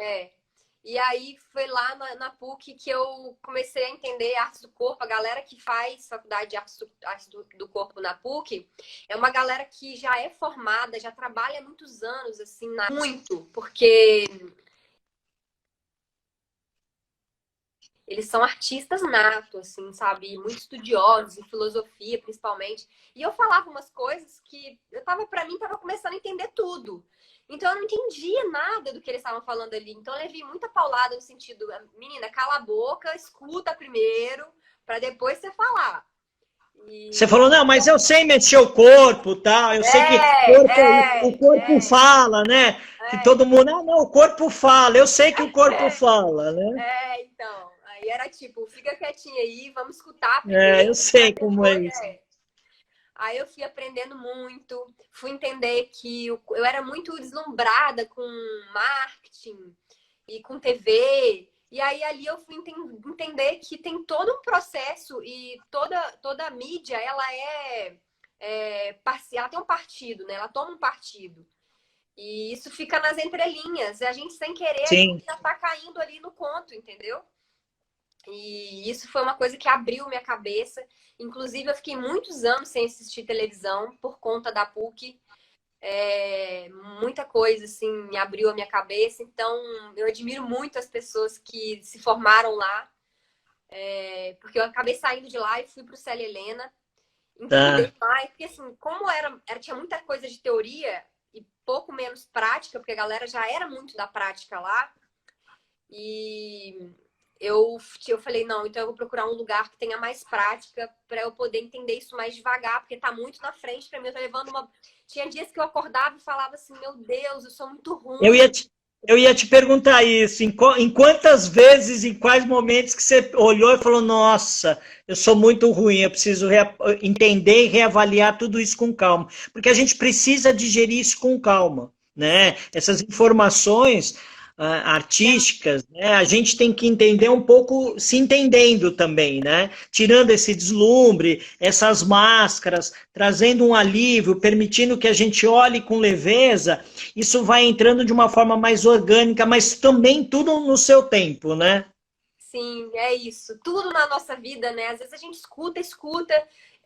E aí foi lá na PUC que eu comecei a entender artes do corpo. A galera que faz faculdade de artes do corpo na PUC é uma galera que já é formada, já trabalha há muitos anos, assim, muito, porque eles são artistas natos, assim, sabe? Muito estudiosos, em filosofia, principalmente. E eu falava umas coisas que pra mim, tava começando a entender tudo. Então eu não entendia nada do que eles estavam falando ali. Então eu levei muita paulada no sentido, menina, cala a boca, escuta primeiro, para depois você falar. Você E falou, não, mas eu sei mexer o corpo, tá? Eu sei que o corpo fala, né? Que todo mundo, não, o corpo fala, eu sei que o corpo fala, né? então. Aí E era tipo, fica quietinha aí, vamos escutar Eu primeiro, pra sei como é depois. isso. Aí eu fui aprendendo muito, fui entender que eu era muito deslumbrada com marketing e com TV. E aí ali eu fui entender que tem todo um processo e toda a mídia, ela tem um partido, né? Ela toma um partido. E isso fica nas entrelinhas. E a gente, sem querer, a Sim. gente já tá caindo ali no conto, entendeu? E isso foi uma coisa que abriu minha cabeça. Inclusive, eu fiquei muitos anos sem assistir televisão por conta da PUC. Muita coisa, assim, me abriu a minha cabeça. Então, eu admiro muito as pessoas que se formaram lá. Porque eu acabei saindo de lá e fui para o Célia Helena. Tá. Entender mais. Porque, assim, como tinha muita coisa de teoria e pouco menos prática, porque a galera já era muito da prática lá. E eu falei, não, então eu vou procurar um lugar que tenha mais prática para eu poder entender isso mais devagar, porque tá muito na frente para mim. Eu tô levando uma. Tinha dias que eu acordava e falava assim, meu Deus, eu sou muito Eu ruim. ia te, eu ia te perguntar isso. Em quantas vezes, em quais momentos que você olhou e falou, nossa, eu sou muito ruim, eu preciso entender e reavaliar tudo isso com calma. Porque a gente precisa digerir isso com calma, né? Essas informações artísticas, né? A gente tem que entender um pouco, se entendendo também, né? Tirando esse deslumbre, essas máscaras, trazendo um alívio, permitindo que a gente olhe com leveza, isso vai entrando de uma forma mais orgânica, mas também tudo no seu tempo, né? Sim, é isso. Tudo na nossa vida, né? Às vezes a gente escuta,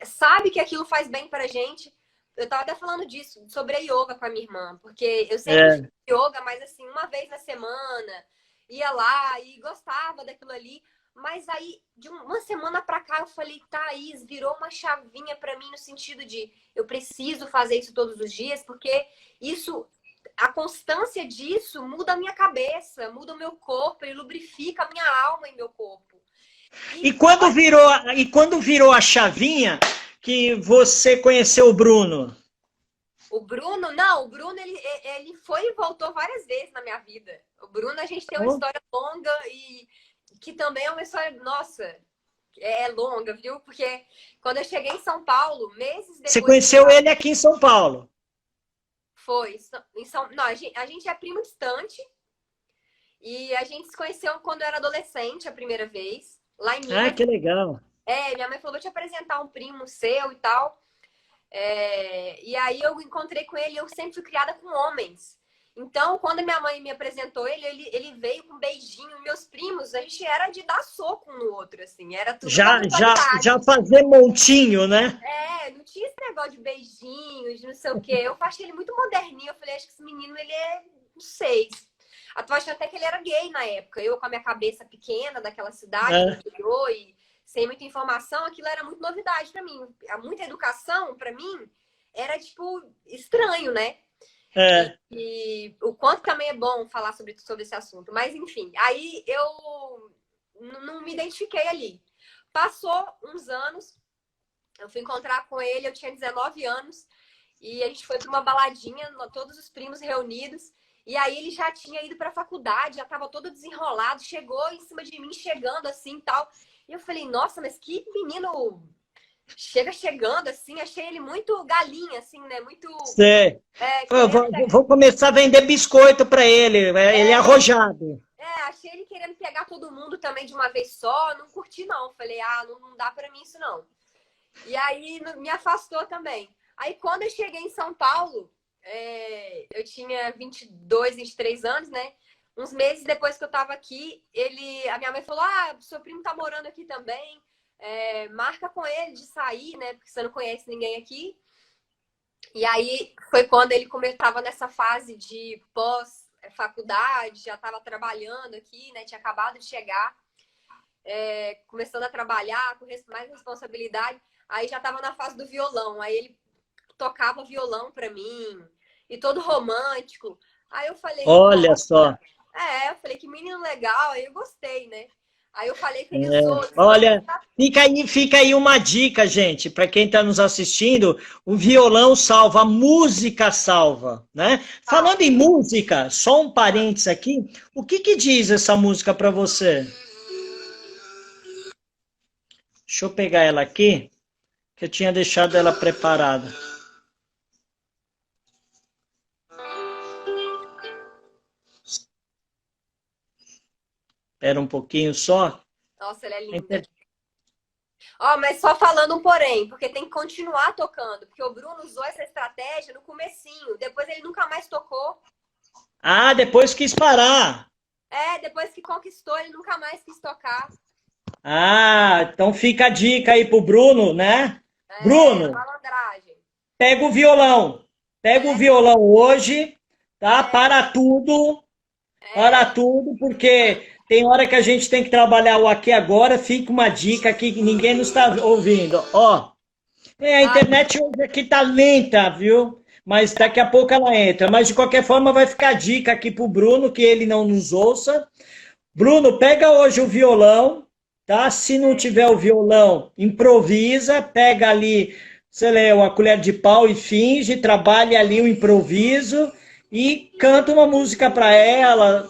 sabe que aquilo faz bem pra gente. Eu tava até falando disso, sobre a yoga com a minha irmã, porque eu sempre fiz É, yoga, mas assim, uma vez na semana, ia lá e gostava daquilo ali. Mas aí, de uma semana pra cá, eu falei, Thaís, virou uma chavinha pra mim no sentido de eu preciso fazer isso todos os dias, porque isso, a constância disso muda a minha cabeça, muda o meu corpo, ele lubrifica a minha alma e meu corpo. E E quando virou a chavinha que você conheceu o Bruno? o Bruno, não, o Bruno ele foi e voltou várias vezes na minha vida. O Bruno, a gente tem uma Oh, história longa e que também é uma história, nossa, é longa, viu? Porque quando eu cheguei em São Paulo, meses você depois conheceu ele aqui em São Paulo? foi em São, não, a gente é primo distante e a gente se conheceu quando eu era adolescente a primeira vez, lá em Ah, Minas. que legal. Minha mãe falou, vou te apresentar um primo seu e tal. E aí eu encontrei com ele, eu sempre fui criada com homens. Então, quando minha mãe me apresentou ele veio com um beijinho. E meus primos, a gente era de dar soco um no outro, assim. Era tudo da Já rivalidade. fazer montinho, né? Não tinha esse negócio de beijinhos, de não sei o quê. Eu achei ele muito moderninho. Eu falei, acho que esse menino, ele é, não sei. Eu tô achando até que ele era gay na época. Eu com a minha cabeça pequena daquela cidade do É, interior e sem muita informação, aquilo era muito novidade para mim. Muita educação, para mim, era, tipo, estranho, né? é. E o quanto também é bom falar sobre esse assunto. Mas, enfim, aí eu não me identifiquei ali. Passou uns anos, eu fui encontrar com ele, eu tinha 19 anos, e a gente foi para uma baladinha, todos os primos reunidos. E aí ele já tinha ido para a faculdade, já estava todo desenrolado, chegou em cima de mim, chegando assim e tal. E eu falei, nossa, mas que menino chegando assim, achei ele muito galinha, assim, né? Muito Sei. Eu querendo. vou começar a vender biscoito para ele. Ele é arrojado. Achei ele querendo pegar todo mundo também de uma vez só. Não curti, não. Falei, não dá para mim isso, não. E aí me afastou também. Aí quando eu cheguei em São Paulo, eu tinha 22, 23 anos, né? Uns meses depois que eu tava aqui, a minha mãe falou: seu primo tá morando aqui também. Marca com ele de sair, né? Porque você não conhece ninguém aqui. E aí foi quando ele estava nessa fase de pós-faculdade, já estava trabalhando aqui, né? Tinha acabado de chegar, começando a trabalhar com mais responsabilidade. Aí já estava na fase do violão. Aí ele tocava violão para mim e todo romântico. Aí eu falei, Olha nossa, só. eu falei que menino legal. Aí eu gostei, né? Aí eu falei que ele usou. Olha, fica aí uma dica, gente, para quem está nos assistindo, o violão salva, a música salva, né? Falando em música, só um parênteses aqui, o que diz essa música para você? Deixa eu pegar ela aqui, que eu tinha deixado ela preparada. Espera um pouquinho só. Nossa, ela é linda. Ó, mas só falando um porém, porque tem que continuar tocando, porque o Bruno usou essa estratégia no comecinho, depois ele nunca mais tocou. Ah, depois quis parar. É, depois que conquistou, ele nunca mais quis tocar. Ah, então fica a dica aí pro Bruno, né? É, Bruno, malandragem. pega o violão. Pega o violão hoje, tá? Para tudo, porque tem hora que a gente tem que trabalhar o aqui e agora. Fica uma dica aqui que ninguém nos está ouvindo. Ó, a Ai, internet hoje aqui tá lenta, viu? Mas daqui a pouco ela entra. Mas de qualquer forma vai ficar a dica aqui pro Bruno, que ele não nos ouça. Bruno, pega hoje o violão, tá? Se não tiver o violão, improvisa, pega ali, sei lá, uma colher de pau e finge, trabalha ali o improviso e canta uma música para ela,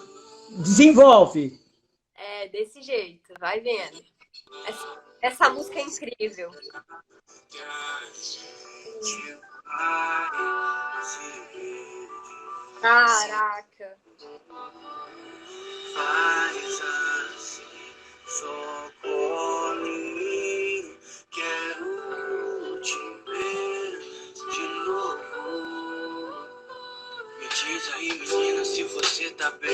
desenvolve. é desse jeito, vai vendo. Essa música é incrível. Caraca. Faz assim, socorre em mim. Quero te ver de novo. Me diz aí, menina, se você tá bem.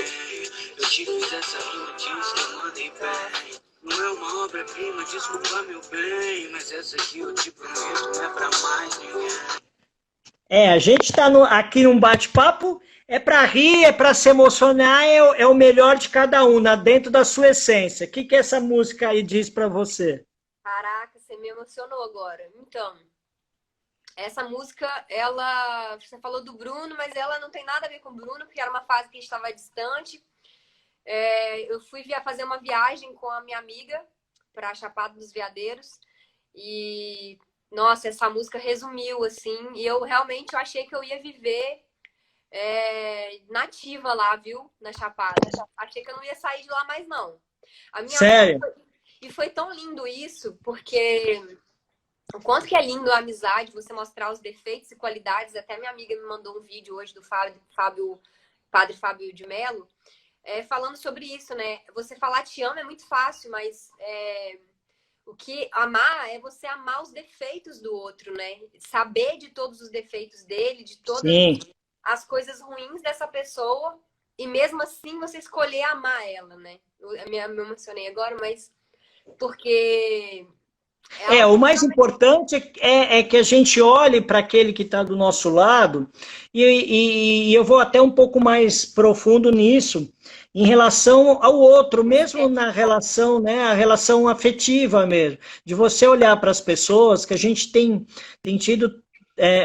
Eu te fiz essa notícia, eu mandei bem. Não é uma obra-prima, desculpa meu bem. Mas essa aqui eu te prometo, não é pra mais ninguém. A gente está aqui num bate-papo, é para rir, é para se emocionar, é o melhor de cada um, dentro da sua essência. O que essa música aí diz para você? Caraca, você me emocionou agora. Então, essa música, ela... Você falou do Bruno, mas ela não tem nada a ver com o Bruno, porque era uma fase que a gente estava distante. Eu fui fazer uma viagem com a minha amiga para Chapada dos Veadeiros e, nossa, essa música resumiu, assim, e eu realmente achei que eu ia viver nativa lá, viu? Na Chapada. Achei que eu não ia sair de lá mais, não. Sério? E foi tão lindo isso, porque o quanto que é lindo a amizade, você mostrar os defeitos e qualidades. Até minha amiga me mandou um vídeo hoje do Padre Fábio de Mello, falando sobre isso, né? Você falar te amo é muito fácil, mas o que amar é você amar os defeitos do outro, né? Saber de todos os defeitos dele, de todas as coisas ruins dessa pessoa, e mesmo assim você escolher amar ela, né? Eu me emocionei agora, mas porque... O mais importante é que a gente olhe para aquele que está do nosso lado, e eu vou até um pouco mais profundo nisso, em relação ao outro, mesmo na relação, né, a relação afetiva mesmo, de você olhar para as pessoas, que a gente tem tido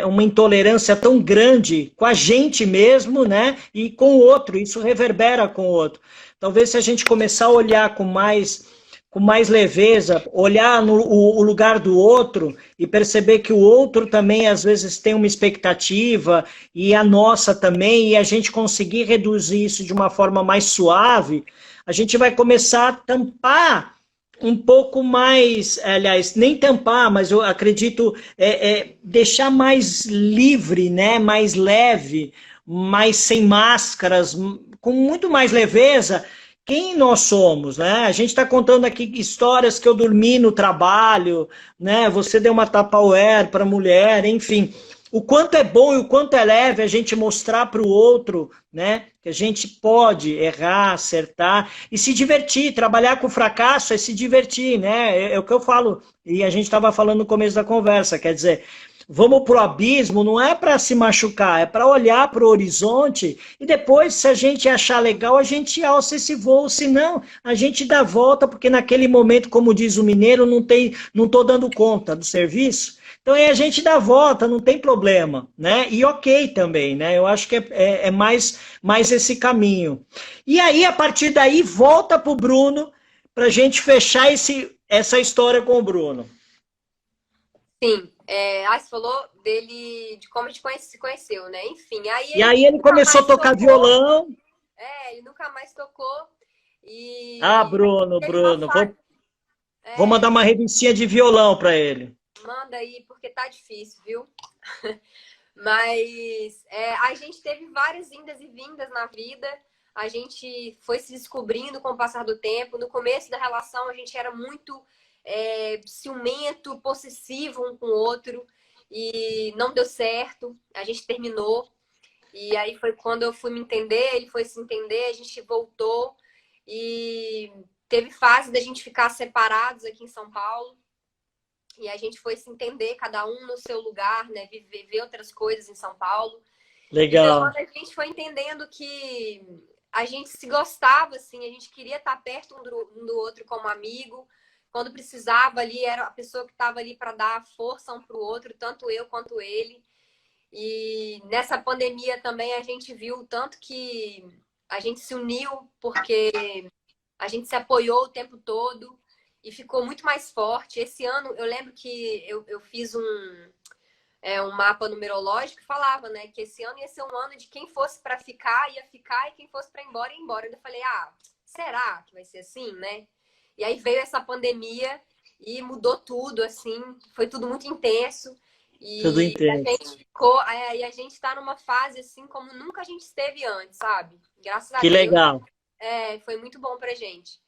uma intolerância tão grande com a gente mesmo, né, e com o outro, isso reverbera com o outro. Talvez se a gente começar a olhar com mais leveza, olhar o lugar do outro e perceber que o outro também às vezes tem uma expectativa e a nossa também, e a gente conseguir reduzir isso de uma forma mais suave, a gente vai começar a tampar um pouco mais, aliás, nem tampar, mas eu acredito deixar mais livre, né, mais leve, mais sem máscaras, com muito mais leveza, quem nós somos, né? A gente está contando aqui histórias que eu dormi no trabalho, né? Você deu uma Tupperware para a mulher, enfim. O quanto é bom e o quanto é leve a gente mostrar para o outro, né? Que a gente pode errar, acertar e se divertir. Trabalhar com fracasso é se divertir, né? É o que eu falo. E a gente estava falando no começo da conversa, quer dizer... Vamos para o abismo, não é para se machucar, é para olhar para o horizonte e depois, se a gente achar legal, a gente alça esse voo, se não, a gente dá volta, porque naquele momento, como diz o mineiro, não estou dando conta do serviço, então aí a gente dá volta, não tem problema, né? E ok também, né? Eu acho que é mais esse caminho. E aí, a partir daí, volta para o Bruno, para a gente fechar essa história com o Bruno. Sim. Você falou dele, de como a gente se conheceu, né? Enfim, aí ele começou a tocar violão. Ele nunca mais tocou. Bruno. Vou É, mandar uma revistinha de violão para ele. manda aí, porque tá difícil, viu? Mas a gente teve várias indas e vindas na vida. A gente foi se descobrindo com o passar do tempo. No começo da relação, a gente era muito ciumento, possessivo um com o outro. E não deu certo. A gente terminou. E aí foi quando eu fui me entender, ele foi se entender, a gente voltou. E teve fase da gente ficar separados aqui em São Paulo. E a gente foi se entender, cada um no seu lugar, né? Viver outras coisas em São Paulo. E foi Legal. quando a gente foi entendendo que a gente se gostava, assim, a gente queria estar perto um do outro como amigo. Quando precisava ali, era a pessoa que estava ali para dar força um para o outro, tanto eu quanto ele. E nessa pandemia também a gente viu o tanto que a gente se uniu, porque a gente se apoiou o tempo todo e ficou muito mais forte. Esse ano, eu lembro que eu fiz um mapa numerológico que falava, né, que esse ano ia ser um ano de quem fosse para ficar, ia ficar, e quem fosse para ir embora, ia embora. Eu falei, será que vai ser assim, né? E aí veio essa pandemia e mudou tudo, assim, foi tudo muito intenso. Tudo E a intenso. gente ficou, e a gente está numa fase assim como nunca a gente esteve antes, sabe? Graças a Que Deus, legal. foi muito bom pra gente.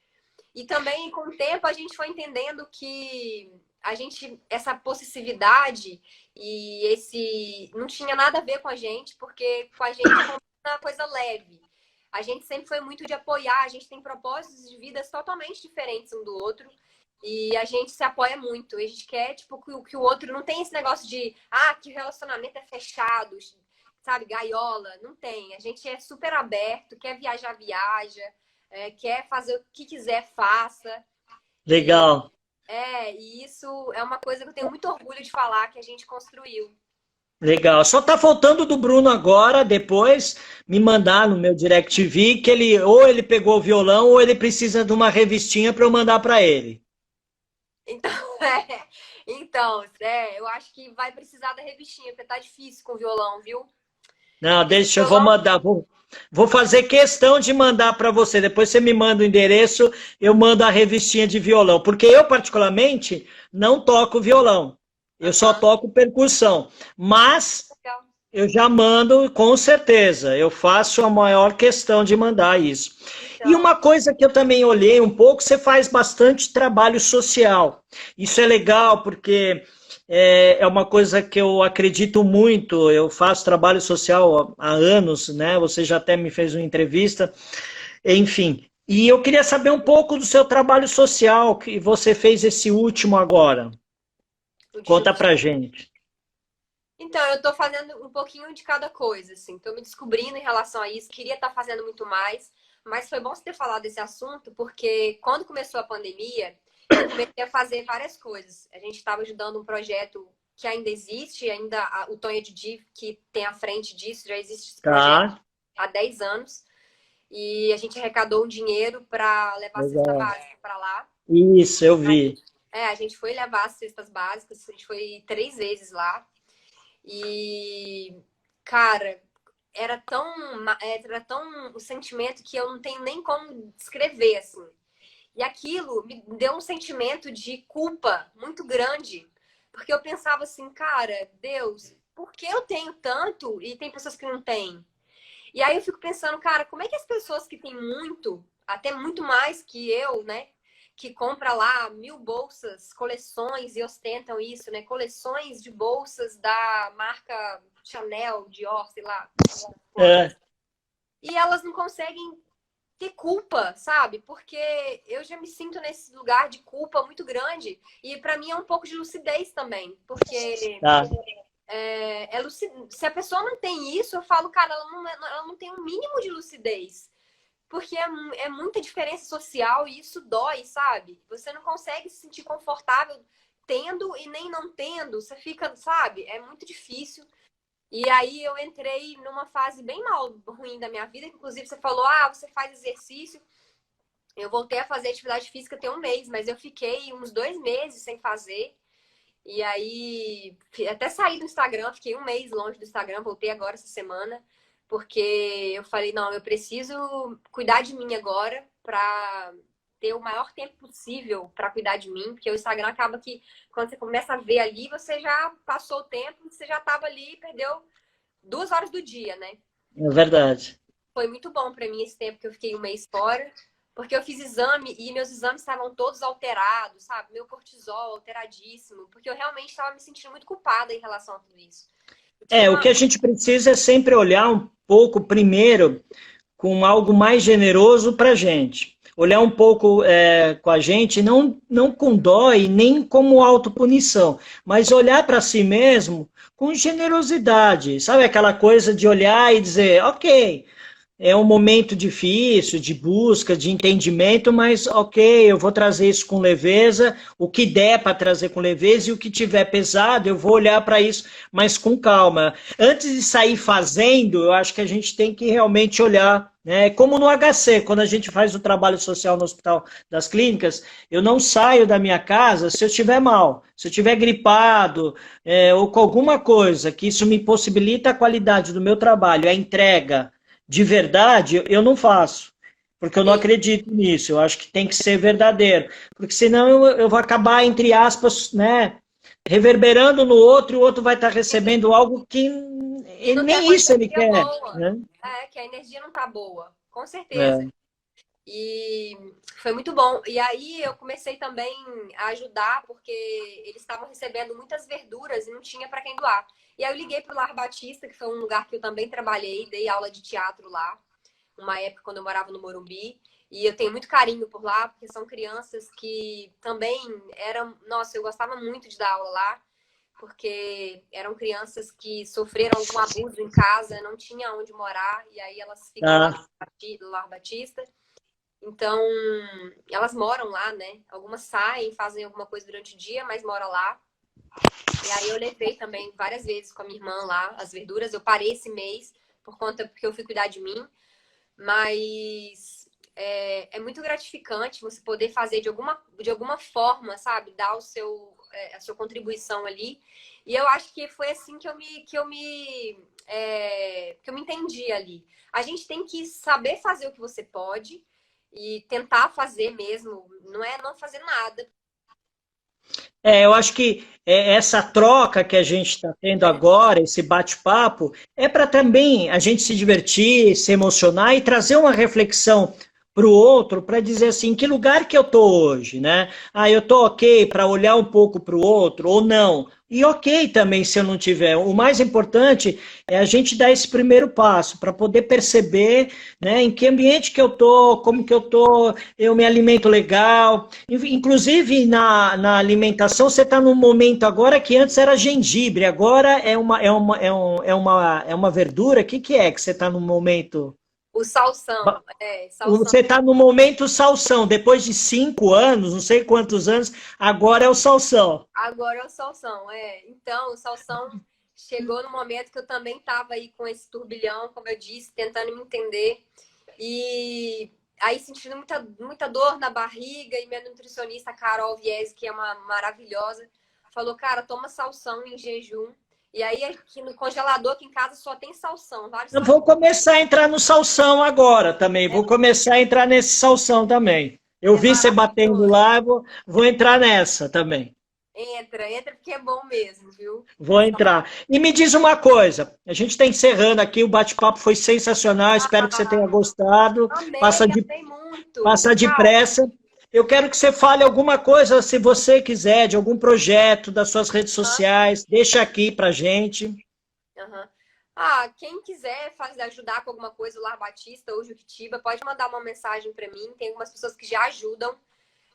E também, com o tempo, a gente foi entendendo que essa possessividade e esse não tinha nada a ver com a gente, porque com a gente foi uma coisa leve. A gente sempre foi muito de apoiar, a gente tem propósitos de vidas totalmente diferentes um do outro. E a gente se apoia muito. E a gente quer, tipo, que o outro não tem esse negócio de, que o relacionamento é fechado, sabe, gaiola. Não tem. A gente é super aberto, quer viajar, viaja, quer fazer o que quiser, faça. E, Legal. e isso é uma coisa que eu tenho muito orgulho de falar que a gente construiu. Legal. Só tá faltando do Bruno agora, depois me mandar no meu DirectV que ele ou ele pegou o violão ou ele precisa de uma revistinha para eu mandar para ele. Então, eu acho que vai precisar da revistinha, porque tá difícil com o violão, viu? Não, Esse deixa, eu vou violão, mandar. Vou fazer questão de mandar para você. Depois você me manda o endereço, eu mando a revistinha de violão. Porque eu, particularmente, não toco violão. Eu só aham, toco percussão. Mas legal. eu já mando, com certeza. Eu faço a maior questão de mandar isso. E Então, uma coisa que eu também olhei um pouco, você faz bastante trabalho social. Isso é legal, porque é uma coisa que eu acredito muito. Eu faço trabalho social há anos, né? Você já até me fez uma entrevista, enfim. E eu queria saber um pouco do seu trabalho social, que você fez esse último agora. o de Conta justiça. pra gente. Então, eu tô fazendo um pouquinho de cada coisa, assim. Tô me descobrindo em relação a isso. Queria estar fazendo muito mais, mas foi bom você ter falado desse assunto, porque quando começou a pandemia, eu comecei a fazer várias coisas. A gente estava ajudando um projeto que ainda existe, o Tonha de Div, que tem à frente disso, já existe esse projeto Tá? há 10 anos. E a gente arrecadou um dinheiro para levar a cesta Legal. básica para lá. Isso, eu vi. A gente foi levar as cestas básicas, a gente foi 3 vezes lá. E, cara, era tão um sentimento que eu não tenho nem como descrever, assim. E aquilo me deu um sentimento de culpa muito grande, porque eu pensava assim, cara, Deus, por que eu tenho tanto e tem pessoas que não têm? E aí eu fico pensando, cara, como é que as pessoas que têm muito, até muito mais que eu, né? Que compra lá 1.000 bolsas, coleções e ostentam isso, né? Coleções de bolsas da marca Chanel, Dior, sei lá, É, quantas. E elas não conseguem ter culpa, sabe? Porque eu já me sinto nesse lugar de culpa muito grande. E para mim é um pouco de lucidez também. Porque tá. se a pessoa não tem isso, eu falo, cara, ela não tem um mínimo de lucidez. Porque é muita diferença social e isso dói, sabe? Você não consegue se sentir confortável tendo e nem não tendo. Você fica, sabe? É muito difícil. E aí eu entrei numa fase bem ruim da minha vida. Inclusive, você falou, você faz exercício. Eu voltei a fazer atividade física tem um mês, mas eu fiquei uns 2 meses sem fazer. E aí, até saí do Instagram, fiquei um mês longe do Instagram, voltei agora essa semana, porque eu falei, não, eu preciso cuidar de mim agora pra ter o maior tempo possível para cuidar de mim, porque o Instagram acaba que quando você começa a ver ali, você já passou o tempo, você já estava ali e perdeu 2 horas do dia, né? É verdade. Foi muito bom para mim esse tempo que eu fiquei um mês fora, porque eu fiz exame e meus exames estavam todos alterados, sabe? Meu cortisol alteradíssimo, porque eu realmente estava me sentindo muito culpada em relação a tudo isso. O que a gente precisa é sempre olhar um pouco primeiro com algo mais generoso para a gente. Olhar um pouco com a gente, não com dó e nem como autopunição, mas olhar para si mesmo com generosidade. Sabe aquela coisa de olhar e dizer, ok, é um momento difícil, de busca, de entendimento, mas ok, eu vou trazer isso com leveza, o que der para trazer com leveza e o que tiver pesado, eu vou olhar para isso, mas com calma. Antes de sair fazendo, eu acho que a gente tem que realmente olhar, né? Como no HC, quando a gente faz o trabalho social no Hospital das Clínicas, eu não saio da minha casa se eu estiver mal, se eu estiver gripado, ou com alguma coisa, que isso me possibilita a qualidade do meu trabalho, a entrega, de verdade, eu não faço, porque eu não acredito nisso, eu acho que tem que ser verdadeiro, porque senão eu vou acabar, entre aspas, né, reverberando no outro, e o outro vai estar recebendo algo que nem isso ele quer. Né? Que a energia não tá boa, com certeza. É. E foi muito bom. E aí eu comecei também a ajudar, porque eles estavam recebendo muitas verduras e não tinha para quem doar. E aí eu liguei pro Lar Batista, que foi um lugar que eu também trabalhei, dei aula de teatro lá, uma época quando eu morava no Morumbi. E eu tenho muito carinho por lá, porque são crianças que também eram... Nossa, eu gostava muito de dar aula lá, porque eram crianças que sofreram algum abuso em casa, não tinha onde morar, e aí elas ficam lá no Lar Batista. Então, elas moram lá, né? Algumas saem, fazem alguma coisa durante o dia, mas moram lá. E aí eu levei também várias vezes com a minha irmã lá as verduras. Eu parei esse mês porque eu fui cuidar de mim. Mas é muito gratificante você poder fazer de alguma forma, sabe? Dar a sua contribuição ali. E eu acho que foi assim que eu me entendi ali. A gente tem que saber fazer o que você pode e tentar fazer mesmo. Não é não fazer nada. Eu acho que essa troca que a gente está tendo agora, esse bate-papo, é para também a gente se divertir, se emocionar e trazer uma reflexão para o outro, para dizer assim, em que lugar que eu estou hoje, né? Eu estou ok para olhar um pouco para o outro ou não. E ok também se eu não tiver. O mais importante é a gente dar esse primeiro passo para poder perceber, né, em que ambiente que eu estou, como que eu estou, eu me alimento legal. Inclusive na alimentação, você está num momento agora que antes era gengibre, agora é uma verdura. O que é que você está no momento? O salsão. Você está no momento salsão, depois de 5 anos, não sei quantos anos, agora é o salsão. Agora é o salsão, Então, o salsão chegou no momento que eu também estava aí com esse turbilhão, como eu disse, tentando me entender. E aí sentindo muita dor na barriga, e minha nutricionista, Carol Vies, que é uma maravilhosa, falou, cara, toma salsão em jejum. E aí, aqui no congelador, aqui em casa, só tem salsão. Eu vou começar a entrar no salsão agora também. Vou começar a entrar nesse salsão também. Eu vi você batendo lá, vou entrar nessa também. Entra, porque é bom mesmo, viu? Vou entrar. E me diz uma coisa, a gente está encerrando aqui, o bate-papo foi sensacional, espero que você tenha gostado. Amei, muito. Passa depressa. Eu quero que você fale alguma coisa, se você quiser, de algum projeto, das suas redes sociais. Deixa aqui pra gente. Quem quiser ajudar com alguma coisa, o Lar Batista ou Juquitiba, pode mandar uma mensagem para mim. Tem algumas pessoas que já ajudam.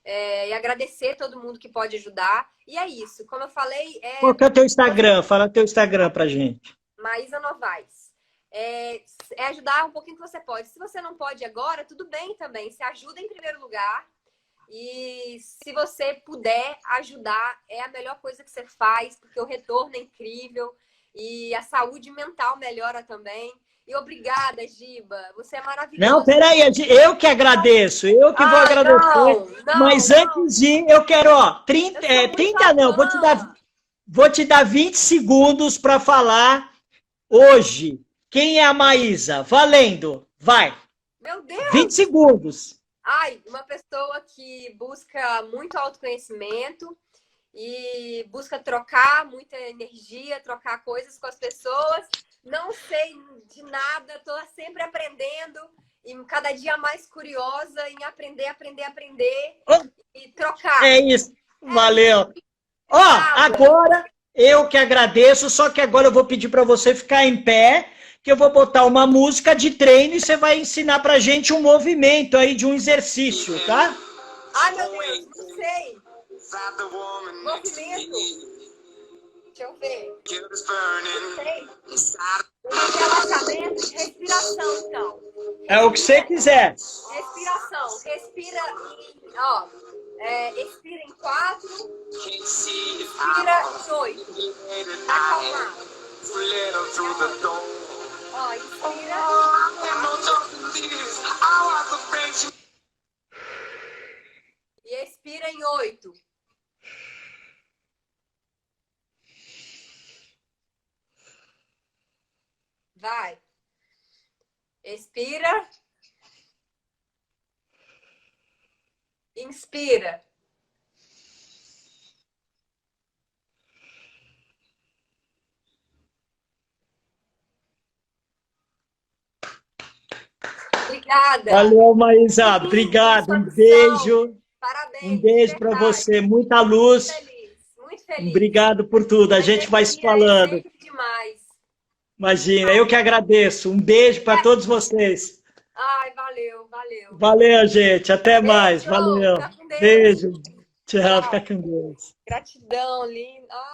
E agradecer todo mundo que pode ajudar. E é isso. Como eu falei... Qual que é o teu Instagram? Fala teu Instagram pra gente. Maísa Novaes. É ajudar um pouquinho que você pode. Se você não pode agora, tudo bem também. Se ajuda em primeiro lugar. E se você puder ajudar, é a melhor coisa que você faz, porque o retorno é incrível e a saúde mental melhora também. E obrigada, Giba, você é maravilhosa. Não, peraí, eu que agradeço, eu que vou agradecer. Mas antes de, eu quero, 30 não, vou te dar 20 segundos para falar hoje. Quem é a Maísa? Valendo, vai. Meu Deus! 20 segundos. Ai, uma pessoa que busca muito autoconhecimento e busca trocar muita energia, trocar coisas com as pessoas. Não sei de nada, estou sempre aprendendo e cada dia mais curiosa em aprender, aprender, aprender e trocar. É isso. Valeu. Ó, agora eu que agradeço, só que agora eu vou pedir para você ficar em pé, que eu vou botar uma música de treino e você vai ensinar pra gente um movimento aí de um exercício, tá? Ai, meu Deus, não sei. Movimento. Deixa eu ver. Não sei. Relaxamento, respiração, então. É o que você quiser. Respiração. Respira em, ó, expira em 4, expira em 8. Acalmar. Ó, inspira. E expira em 8. Vai. Expira. Inspira. Obrigada. Valeu, Maísa. Obrigado. Um beijo. Parabéns. Um beijo para você. Muita luz. Muito feliz. Muito feliz. Obrigado por tudo. A gente vai se falando. É sempre demais. Imagina, eu que agradeço. Um beijo para todos vocês. Ai, valeu, valeu. Valeu, gente. Até mais. Beijo, Valeu. fica com Deus. Beijo. Tchau, Tchau. fica com Deus. Gratidão, linda.